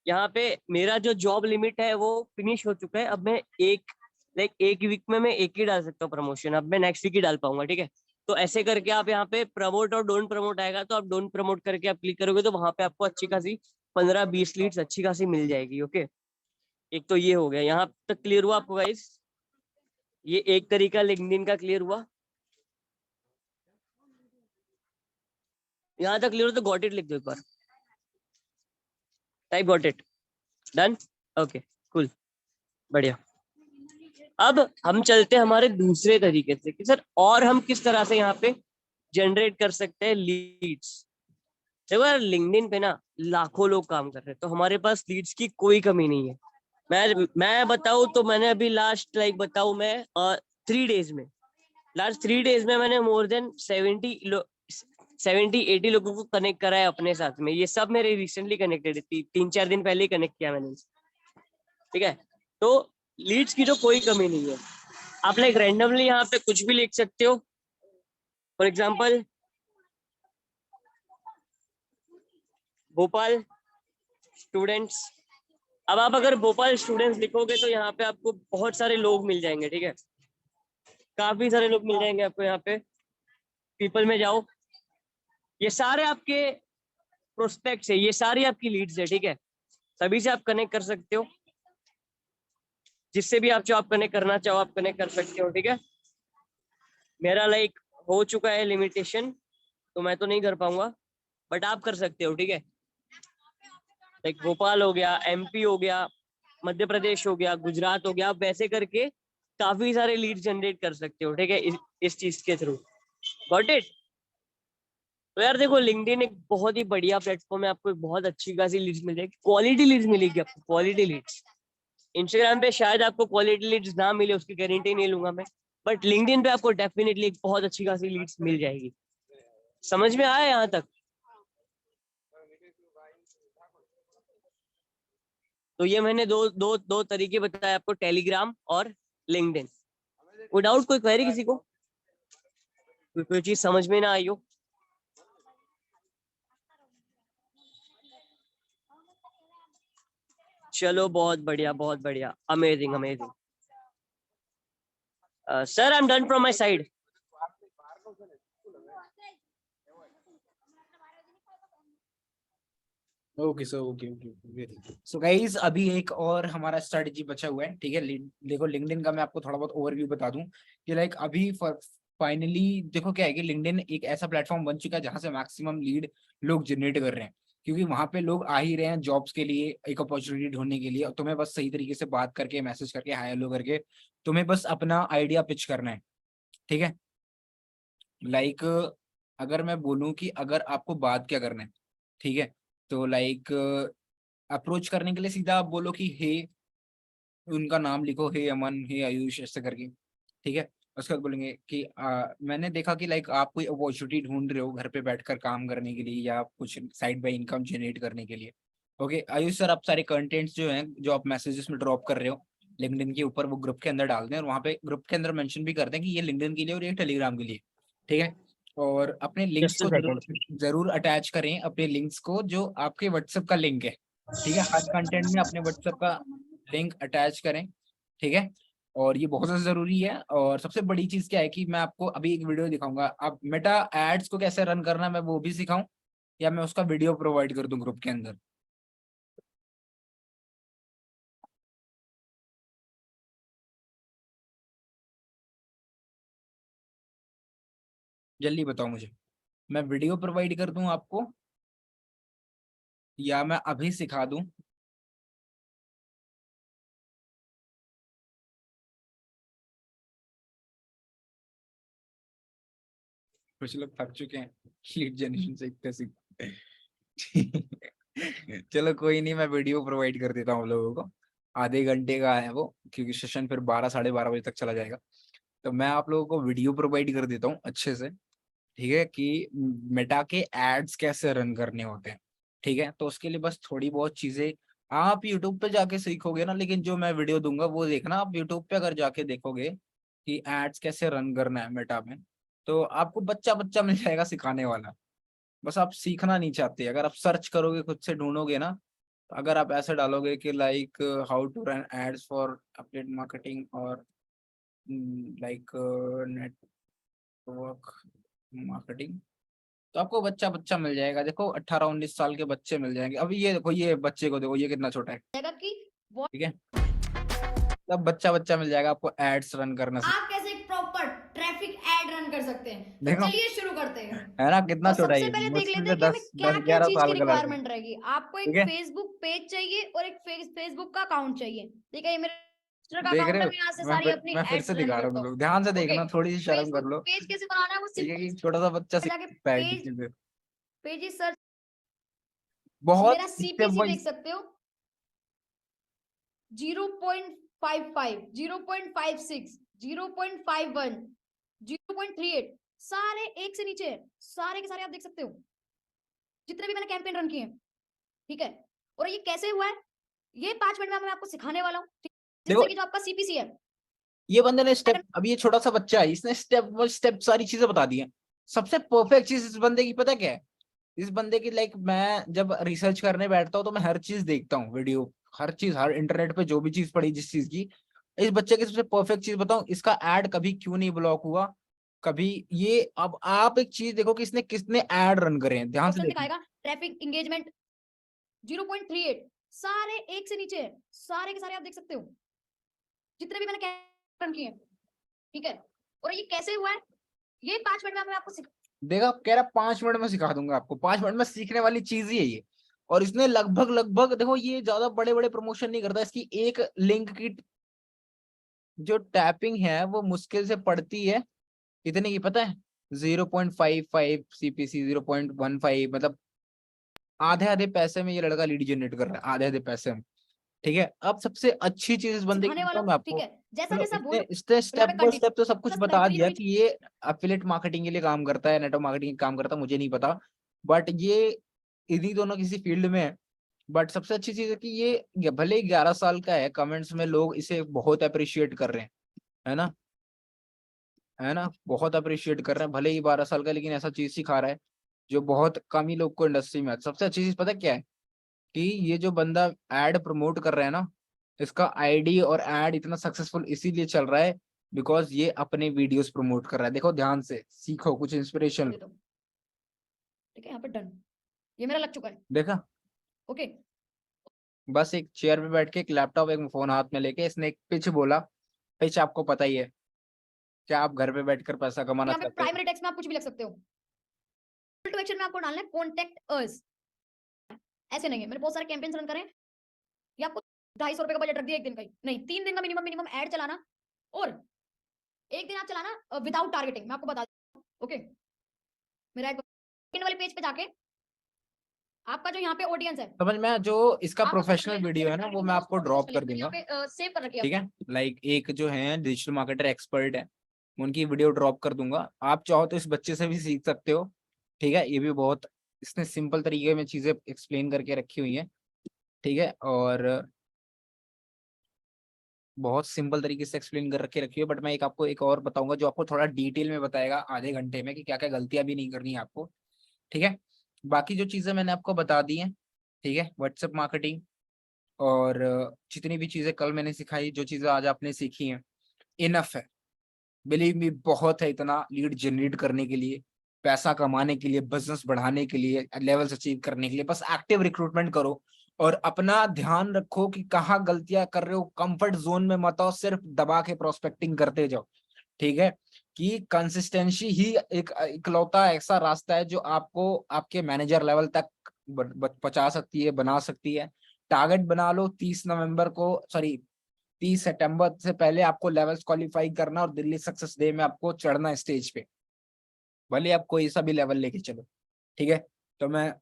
यहाँ पे मेरा जो जॉब लिमिट है वो फिनिश हो चुका है। अब मैं एक वीक में मैं एक ही डाल सकता हूँ प्रमोशन, अब मैं नेक्स्ट वीक ही डाल पाऊंगा, ठीक है? तो ऐसे करके आप यहाँ पे प्रमोट और डोंट प्रमोट आएगा, तो आप डोंट प्रमोट करके आप क्लिक करोगे तो वहां पे आपको अच्छी खासी 15-20 लीड्स अच्छी खासी मिल जाएगी। ओके, एक तो ये हो गया। यहाँ तक क्लियर हुआ आपको गाइस? ये एक तरीका लिंक्डइन का क्लियर हुआ। यहाँ तक क्लियर हो तो गॉट इट लिख दो एक बार, type got it. Done? Okay, cool, बढ़िया। अब हम चलते हैं हमारे दूसरे तरीके से कि सर और हम किस तरह से यहाँ पे जनरेट कर सकते हैं लीड्स। देखो यार, लिंक्डइन पे ना लाखों लोग काम कर रहे हैं, तो हमारे पास लीड्स की कोई कमी नहीं है। मैं बताऊं तो मैंने अभी लास्ट बताऊं मैं 3 डेज में, लास्ट 3 डेज में मैंने मोर देन 70-80 लोगों को कनेक्ट करा है अपने साथ में। ये सब मेरे रिसेंटली कनेक्टेड है, 3-4 दिन पहले ही कनेक्ट किया मैंने, ठीक है? तो लीड्स की तो कोई कमी नहीं है। आप लाइक रैंडमली यहाँ पे कुछ भी लिख सकते हो। For example Bhopal students. अब आप अगर भोपाल स्टूडेंट्स लिखोगे तो यहाँ पे आपको बहुत सारे लोग मिल जाएंगे, ठीक है? काफी सारे लोग मिल जाएंगे आपको। यहाँ पे पीपल में जाओ, ये सारे आपके प्रोस्पेक्ट्स है, ये सारी आपकी लीड्स है, ठीक है? सभी से आप कनेक्ट कर सकते हो, जिससे भी आप जो आप कनेक्ट करना चाहो आप कनेक्ट कर सकते हो, ठीक है? मेरा हो चुका है लिमिटेशन, तो मैं तो नहीं कर पाऊंगा, बट आप कर सकते हो, ठीक है? भोपाल हो गया, एमपी हो गया, मध्य प्रदेश हो गया, गुजरात हो गया, आप वैसे करके काफी सारे लीड जनरेट कर सकते हो, ठीक है? इस चीज के थ्रू। Got it? तो यार देखो, लिंक्डइन एक बहुत ही बढ़िया प्लेटफॉर्म है, आपको एक बहुत अच्छी खासी लीड्स मिल जाएगी, क्वालिटी लीड्स मिलेगी आपको, क्वालिटी लीड्स। इंस्टाग्राम पे शायद आपको क्वालिटी लीड्स ना मिले, उसकी गारंटी नहीं लूंगा मैं, बट लिंक्डइन पे आपको डेफिनेटली एक बहुत अच्छी खासी लीड्स मिल जाएगी। समझ में आया यहाँ तक? तो ये मैंने दो तरीके बताए आपको, टेलीग्राम और लिंक्डइन। विदाउट कोई क्वेरी किसी को, कोई चीज समझ में ना आई हो? चलो बहुत बढ़िया, बहुत बढ़िया, amazing amazing. Sir I am done from my side. Okay sir, okay okay. So guys, अभी एक और हमारा स्ट्रेटजी बचा हुआ है, ठीक है। देखो, लिंक्डइन का मैं आपको थोड़ा बहुत ओवरव्यू बता दूं कि लाइक अभी फाइनली देखो क्या है कि लिंक्डइन एक ऐसा प्लेटफॉर्म बन चुका है जहां से मैक्सिमम लीड लोग जनरेट कर रहे हैं, क्योंकि वहां पे लोग आ ही रहे हैं जॉब्स के लिए, एक अपॉर्चुनिटी ढूंढने के लिए। और तुम्हें बस सही तरीके से बात करके, मैसेज करके, हाय हेलो करके तुम्हें बस अपना आइडिया पिच करना है, ठीक है। लाइक अगर मैं बोलूं कि अगर आपको बात क्या करना है, ठीक है, तो लाइक अप्रोच करने के लिए सीधा आप बोलो कि हे, उनका नाम लिखो, हे अमन, हे आयुष, ऐसे करके, ठीक है। उसके बाद बोलेंगे कि मैंने देखा कि लाइक आप कोई अपॉर्चुनिटी ढूंढ रहे हो घर पे बैठकर काम करने के लिए या कुछ साइड बाय इनकम जनरेट करने के लिए। ओके आयुष सर, आप सारे कंटेंट्स जो हैं जो आप मैसेजेस में ड्रॉप कर रहे हो लिंक्डइन के ऊपर, वो ग्रुप के अंदर डाल दें, और वहाँ पे ग्रुप के अंदर मेंशन भी कर दें कि ये लिंक्डइन के लिए और ये टेलीग्राम के लिए, ठीक है। और अपने लिंक्स जस्ट को अ जरूर सेकंड। जरूर अटैच करें, अपने लिंक्स को जो आपके व्हाट्सएप का लिंक है, ठीक है। हर कंटेंट में अपने व्हाट्सएप का लिंक अटैच करें, ठीक है। और ये बहुत ज्यादा जरूरी है। और सबसे बड़ी चीज क्या है कि मैं आपको अभी एक वीडियो दिखाऊंगा, आप मेटा एड्स को कैसे रन करना है मैं वो भी सिखाऊं, या मैं उसका वीडियो प्रोवाइड कर दूं ग्रुप के अंदर। जल्दी बताओ मुझे, मैं वीडियो प्रोवाइड कर दूं आपको या मैं अभी सिखा दूं? कुछ लोग थक चुके हैं लीड जनरेशन से इतने सीखते। चलो कोई नहीं, मैं वीडियो प्रोवाइड कर देता हूँ आप लोगों को, आधे घंटे का है वो, क्योंकि सेशन फिर 12 साढ़े 12 बजे तक चला जाएगा। तो मैं आप लोगों को वीडियो प्रोवाइड कर देता हूँ अच्छे से, ठीक है, कि मेटा के एड्स कैसे रन करने होते हैं, ठीक है। तो उसके लिए बस थोड़ी बहुत चीजें आप यूट्यूब पे जाके सीखोगे ना, लेकिन जो मैं वीडियो दूंगा वो देखना आप यूट्यूब पे, अगर जाके देखोगे कि एड्स कैसे रन करना है मेटा में, तो आपको बच्चा बच्चा मिल जाएगा सिखाने वाला। बस आप सीखना नहीं चाहते, अगर आप सर्च करोगे खुद से ढूंढोगे ना, तो अगर आप ऐसे डालोगे कि like how to run ads for update marketing और लाइक नेटवर्क मार्केटिंग, तो आपको बच्चा बच्चा मिल जाएगा। देखो 18-19 साल के बच्चे मिल जाएंगे। अभी ये देखो, ये बच्चे को देखो, ये कितना छोटा है, ठीक है। तब बच्चा बच्चा मिल जाएगा आपको एड्स रन करना से। आप कैसे एक प्रॉपर ट्रैफिक एड रन कर सकते हैं, तो देखो चलिए शुरू करते हैं। है ना, कितना तो छोटा है सबसे ये, पहले देख मुश्किल लेते से हैं कि हमें 10 क्या 10 क्या 11 चीज की साल का लड़का, रिक्वायरमेंट रहेगी। आपको ठीक एक है। फेसबुक पेज चाहिए और एक फेसबुक का अकाउंट चाहिए, ठीक है। ये मेरा का देख अकाउंट रहे है, हो, मैं यहाँ से सारी अपनी मैं फिर एड्स से रन दिखा रहा हूँ करता तुम हूँ। लोग, ध्यान से ओके, देखना, थोड़ी सी शर्म कर फेसबुक लो, पेज कैसे बनाना है वो ठीक है, सिंपल, कि छोटा सा बच्चा सीख जाके सकता है पेज चीजें। पेज सर्च, बहुत मेरा स्टेप सीपीसी देख वाइज। सकते हो 0.55, 0.56, 0.51, 0.38, सारे एक से नीचे है, सारे के सारे आप देख सकते हो जितने भी मैंने कैंपेन रन किए हैं, ठीक है। और ये कैसे हुआ है, ये 5 मिनट में मैं आपको सिखाने वाला हूँ, देखो जिससे कि जो आपका सीपीसी है। ये बंदे ने स्टेप, अभी ये छोटा सा बच्चा है, इसने स्टेप बाय स्टेप सारी चीजें बता दी हैं। सबसे परफेक्ट चीज इस बंदे की पता क्या है? इस बंदे की लाइक मैं जब रिसर्च करने बैठता हूँ तो मैं हर चीज देखता हूँ, वीडियो, हर चीज, हर इंटरनेट पे जो भी चीज पड़ी जिस चीज की, इस बच्चे की सबसे परफेक्ट चीज बताऊं, इसका एड कभी क्यों नहीं ब्लॉक हुआ कभी। ये अब आप एक चीज देखो कि इसने कितने एड रन करे हैं, ध्यान से ऑप्शन देखो। दिखाएगा ट्रैफिक एंगेजमेंट 0.38, सारे एक से नीचे है, सारे के सारे आप देख सकते हो जितने भी मैंने कैंपेन रन किए हैं, ठीक है। और ये कैसे हुआ है, ये 5 मिनट में मैं आपको देखा, कह रहा 5 मिनट में सिखा दूंगा आपको, 5 मिनट में सीखने वाली चीज ही है ये। और इसने लगभग लगभग देखो, ये ज्यादा बड़े बड़े प्रमोशन नहीं करता, इसकी एक लिंक की जो टैपिंग है वो मुश्किल से पड़ती है, कितने की पता है? 0.55 सीपीसी, 0.15, मतलब आधे आधे पैसे में ये लड़का लीड जनरेट कर रहा है, आधे आधे पैसे में, ठीक है। अब सबसे अच्छी चीज इस बंदे की सिखाने वाला बताऊं हूँ, मैं ठीक आपको। है। जैसा चलो जैसा इसने बोलो इसने तो यहाँ स्टेप पे बाय स्टेप तो सब कुछ कंटिन्यूअस बता बेहतरीन दिया वाली कि ये एफिलिएट मार्केटिंग के लिए काम करता है, नेटवर्क मार्केटिंग काम करता है, मुझे नहीं पता, बट ये इन्हीं दोनों किसी फील्ड में है, बट सबसे अच्छी चीज है कि ये भले ही 11 साल का है, कमेंट्स में लोग इसे बहुत अप्रिशिएट कर रहे हैं, है ना, है ना, बहुत अप्रिशिएट कर रहे हैं, भले ही 12 साल का, लेकिन ऐसा चीज सिखा रहा है जो बहुत कम ही लोग को इंडस्ट्री में आता। सबसे अच्छी चीज पता क्या है कि ये जो बंदा एड प्रमोट कर रहा है ना, इसका आईडी और एड इतना सक्सेसफुल इसीलिए चल रहा है बिकॉज ये अपने वीडियोस प्रमोट कर रहा है। देखो ध्यान से सीखो, कुछ इंस्पिरेशन। देता हूँ, ठीक है, यहाँ पे डन, ये मेरा लग चुका है। देखा, ओके, बस एक चेयर पे बैठ के एक लैपटॉप एक फोन हाथ में लेके इसने एक पिच बोला। पिच आपको पता ही है, क्या आप घर पे बैठकर पैसा कमाना यहाँ पे चाहते हो? प्राइमरी टेक्स्ट में आप कुछ भी लिख सकते हो। कॉल टू एक्शन में आपको डालना है कॉन्टेक्ट अस, ऐसे नहीं है, मैंने बहुत सारे कैंपेन्स रन करे हैं, ये आपको 250 रुपए का बजट रख दिया एक दिन का ही नहीं, 3 दिन का मिनिमम ऐड चलाना, और एक दिन आप चलाना विदाउट टारगेटिंग। मैं आपको बता दूं, ओके, मेरा एड सेकंड वाले पेज पे जाके आपका जो यहाँ पे ऑडियंस है, समझ में आया? जो इसका आप प्रोफेशनल वीडियो है ना वो मैं आपको ड्रॉप कर दूंगा, यहाँ पे सेव कर रखिए। ठीक है। लाइक एक जो है डिजिटल मार्केटर एक्सपर्ट है, उनकी वीडियो ड्रॉप कर दूंगा। आप चाहो तो इस बच्चे से भी सीख सकते हो, ठीक है। ये भी बहुत, इसने सिंपल तरीके में चीजें एक्सप्लेन करके रखी हुई है, ठीक है, और बहुत सिंपल तरीके से एक्सप्लेन कर रखे रखी है। बट मैं एक आपको एक और बताऊंगा जो आपको थोड़ा डिटेल में बताएगा आधे घंटे में कि क्या क्या गलतियां भी नहीं करनी है आपको, ठीक है। बाकी जो चीजें मैंने आपको बता दी हैं, ठीक है, व्हाट्सएप मार्केटिंग और जितनी भी चीजें कल मैंने सिखाई, जो चीजें आज आपने सीखी हैं, इनफ है, बिलीव मी, बहुत है इतना लीड जनरेट करने के लिए, पैसा कमाने के लिए, बिजनेस बढ़ाने के लिए, लेवल्स अचीव करने के लिए। बस एक्टिव रिक्रूटमेंट करो और अपना ध्यान रखो कि कहाँ गलतियां कर रहे हो, कंफर्ट जोन में मत आओ, सिर्फ दबा के प्रोस्पेक्टिंग करते जाओ, ठीक है। कि कंसिस्टेंसी ही एक इकलौता ऐसा रास्ता है जो आपको आपके मैनेजर लेवल तक पहुंचा सकती है, बना सकती है। टारगेट बना लो 30 नवंबर को, सॉरी 30 सितंबर से पहले आपको लेवल्स क्वालिफाई करना और दिल्ली सक्सेस डे में आपको चढ़ना है स्टेज पे, भले आप कोई सा भी लेवल लेके चलो, ठीक है। तो मैं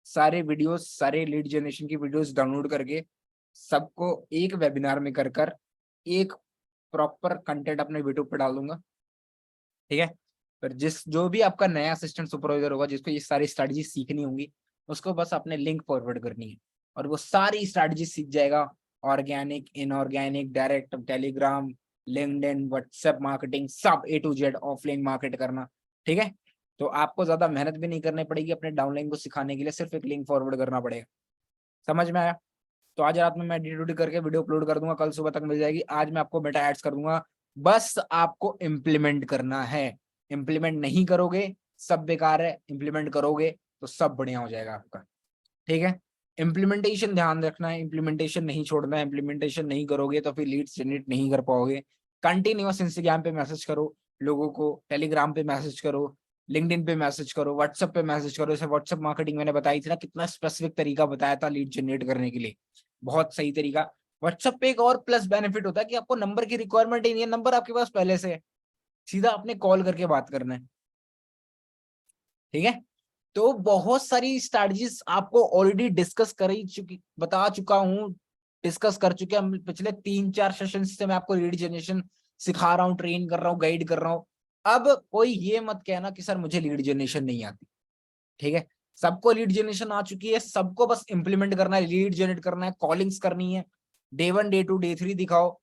सारे वीडियोस, सारे लीड जनरेशन की वीडियोस डाउनलोड करके सबको एक वेबिनार में कर कर एक प्रॉपर कंटेंट अपने यूट्यूब पे डाल दूंगा, ठीक है। पर जो भी आपका नया असिस्टेंट सुपरवाइजर होगा जिसको ये सारी स्ट्रेटजी सीखनी होंगी, उसको बस अपने लिंक फॉरवर्ड करनी है और वो सारी स्ट्रेटजी सीख जाएगा। Organic, inorganic, direct, Telegram, LinkedIn, WhatsApp marketing, सब A to Z offline market करना, ठीक है। तो आपको ज्यादा मेहनत भी नहीं करनी पड़ेगी अपने डाउनलाइन को सिखाने के लिए, सिर्फ एक लिंक फॉरवर्ड करना पड़ेगा। समझ में आया? तो आज रात में मैं एडिट करके वीडियो अपलोड कर दूंगा, कल सुबह तक मिल जाएगी। आज मैं आपको मेटा एड्स कर दूंगा, बस आपको इम्प्लीमेंट करना है। इम्प्लीमेंट नहीं करोगे सब बेकार है, इम्प्लीमेंट करोगे तो सब बढ़िया हो जाएगा आपका, ठीक है। इम्प्लीमेंटेशन ध्यान रखना है, इम्प्लीमेंटेशन नहीं छोड़ना है। इम्प्लीमेंटेशन नहीं करोगे तो फिर लीड्स जनरेट नहीं कर पाओगे। कंटिन्यूअस इंस्टाग्राम पे मैसेज करो लोगों को, टेलीग्राम पे मैसेज करो, लिंक्डइन पे मैसेज करो, व्हाट्सएप पे मैसेज करो। जैसे व्हाट्सएप मार्केटिंग मैंने बताई थी ना, कितना स्पेसिफिक तरीका बताया था लीड जनरेट करने के लिए, बहुत सही तरीका। व्हाट्सएप पे एक और प्लस बेनिफिट होता है कि आपको नंबर की रिक्वायरमेंट ही नहीं है, नंबर आपके पास पहले से है, सीधा आपने कॉल करके बात करना है, ठीक है। तो बहुत सारी स्ट्रैटेजीज आपको ऑलरेडी डिस्कस बता चुका हूं, डिस्कस कर चुके हैं हम पिछले 3-4 सेशन से। मैं आपको लीड जनरेशन सिखा रहा हूँ, ट्रेन कर रहा हूँ, गाइड कर रहा हूँ। अब कोई ये मत कहना कि सर मुझे लीड जनरेशन नहीं आती, ठीक है। सबको लीड जनरेशन आ चुकी है, सबको बस इंप्लीमेंट करना है, लीड जनरेट करना है, कॉलिंग्स करनी है, डे 1, डे 2, डे 3 दिखाओ,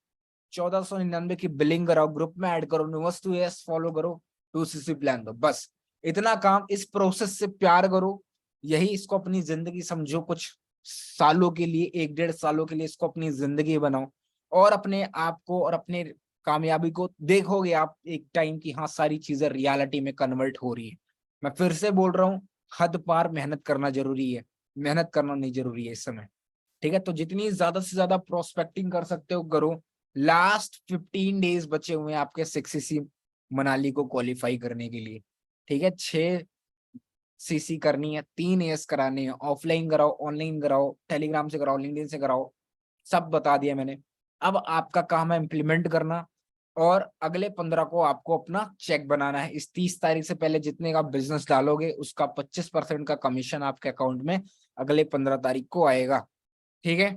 1499 की बिलिंग कराओ, ग्रुप में ऐड करो, न्यूस टू एस फॉलो करो, 2CC प्लान दो, बस इतना काम। इस प्रोसेस से प्यार करो, यही इसको अपनी जिंदगी समझो, कुछ सालों के लिए, 1-1.5 सालों के लिए इसको अपनी जिंदगी बनाओ और अपने आप को और अपने कामयाबी को देखोगे आप एक टाइम की हाँ सारी चीजें रियलिटी में कन्वर्ट हो रही है। मैं फिर से बोल रहा हूँ, हद पार मेहनत करना जरूरी है, मेहनत करना नहीं जरूरी है इस समय, ठीक है। तो जितनी ज्यादा से ज्यादा प्रोस्पेक्टिंग कर सकते हो करो। लास्ट 15 डेज बचे हुए हैं आपके 6CC मनाली को क्वालिफाई करने के लिए, ठीक है। 6CC करनी है, 3 AS कराने हैं, ऑफलाइन कराओ, ऑनलाइन कराओ, टेलीग्राम से कराओ, लिंक्डइन से कराओ, सब बता दिया मैंने। अब आपका काम है इम्प्लीमेंट करना और अगले 15 को आपको अपना चेक बनाना है। इस 30 तारीख से पहले जितने का बिजनेस डालोगे उसका 25% का कमीशन आपके अकाउंट में अगले 15 तारीख को आएगा, ठीक है।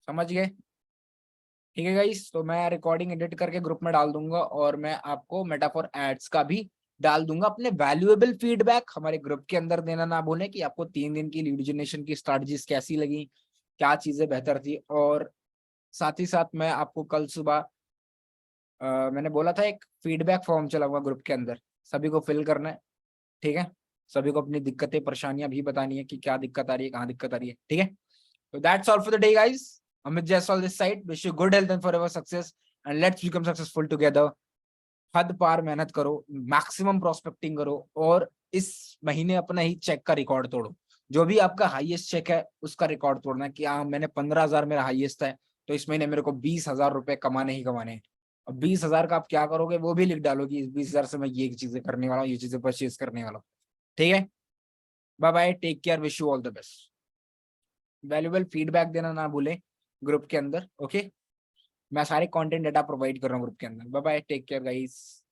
समझ गए? ठीक है गाइस, तो मैं रिकॉर्डिंग एडिट करके ग्रुप में डाल दूंगा और मैं आपको मेटाफोर एड्स का भी डाल दूंगा। अपने वैल्यूएबल फीडबैक हमारे ग्रुप के अंदर देना ना भूलें कि आपको 3 दिन की लीड जनरेशन की स्ट्रैटेजीज कैसी लगी, क्या चीजें बेहतर थी। और साथ ही साथ मैं आपको कल सुबह मैंने बोला था एक फीडबैक फॉर्म चलाऊंगा ग्रुप के अंदर, सभी को फिल करना है, ठीक है। सभी को अपनी दिक्कतें परेशानियां भी बतानी है कि क्या दिक्कत आ रही है, कहाँ दिक्कत आ रही है, ठीक है। तो that's all for the day guys. Amit Jaiswal this side, wish you good health and forever success and let's become successful together. हद पार मेहनत करो, मैक्सिमम प्रोस्पेक्टिंग करो, और इस महीने अपना ही चेक का रिकॉर्ड तोड़ो। जो भी आपका हाईएस्ट चेक है उसका रिकॉर्ड तोड़ना है कि हाँ मैंने 15,000 मेरा हाईएस्ट है, तो इस महीने मेरे को 20,000 रुपए कमाने ही कमाने हैं। अब 20,000 का आप क्या करोगे वो भी लिख डालो कि इस 20,000 से मैं ये चीजें करने वाला हूँ, ये चीजें परचेज करने वाला हूँ, ठीक है। Bye bye, take care, wish you all the best. Valuable feedback देना ना भूले ग्रुप के अंदर, ओके। मैं सारे कंटेंट डेटा प्रोवाइड कर रहा हूँ ग्रुप के अंदर। Bye bye, take care guys.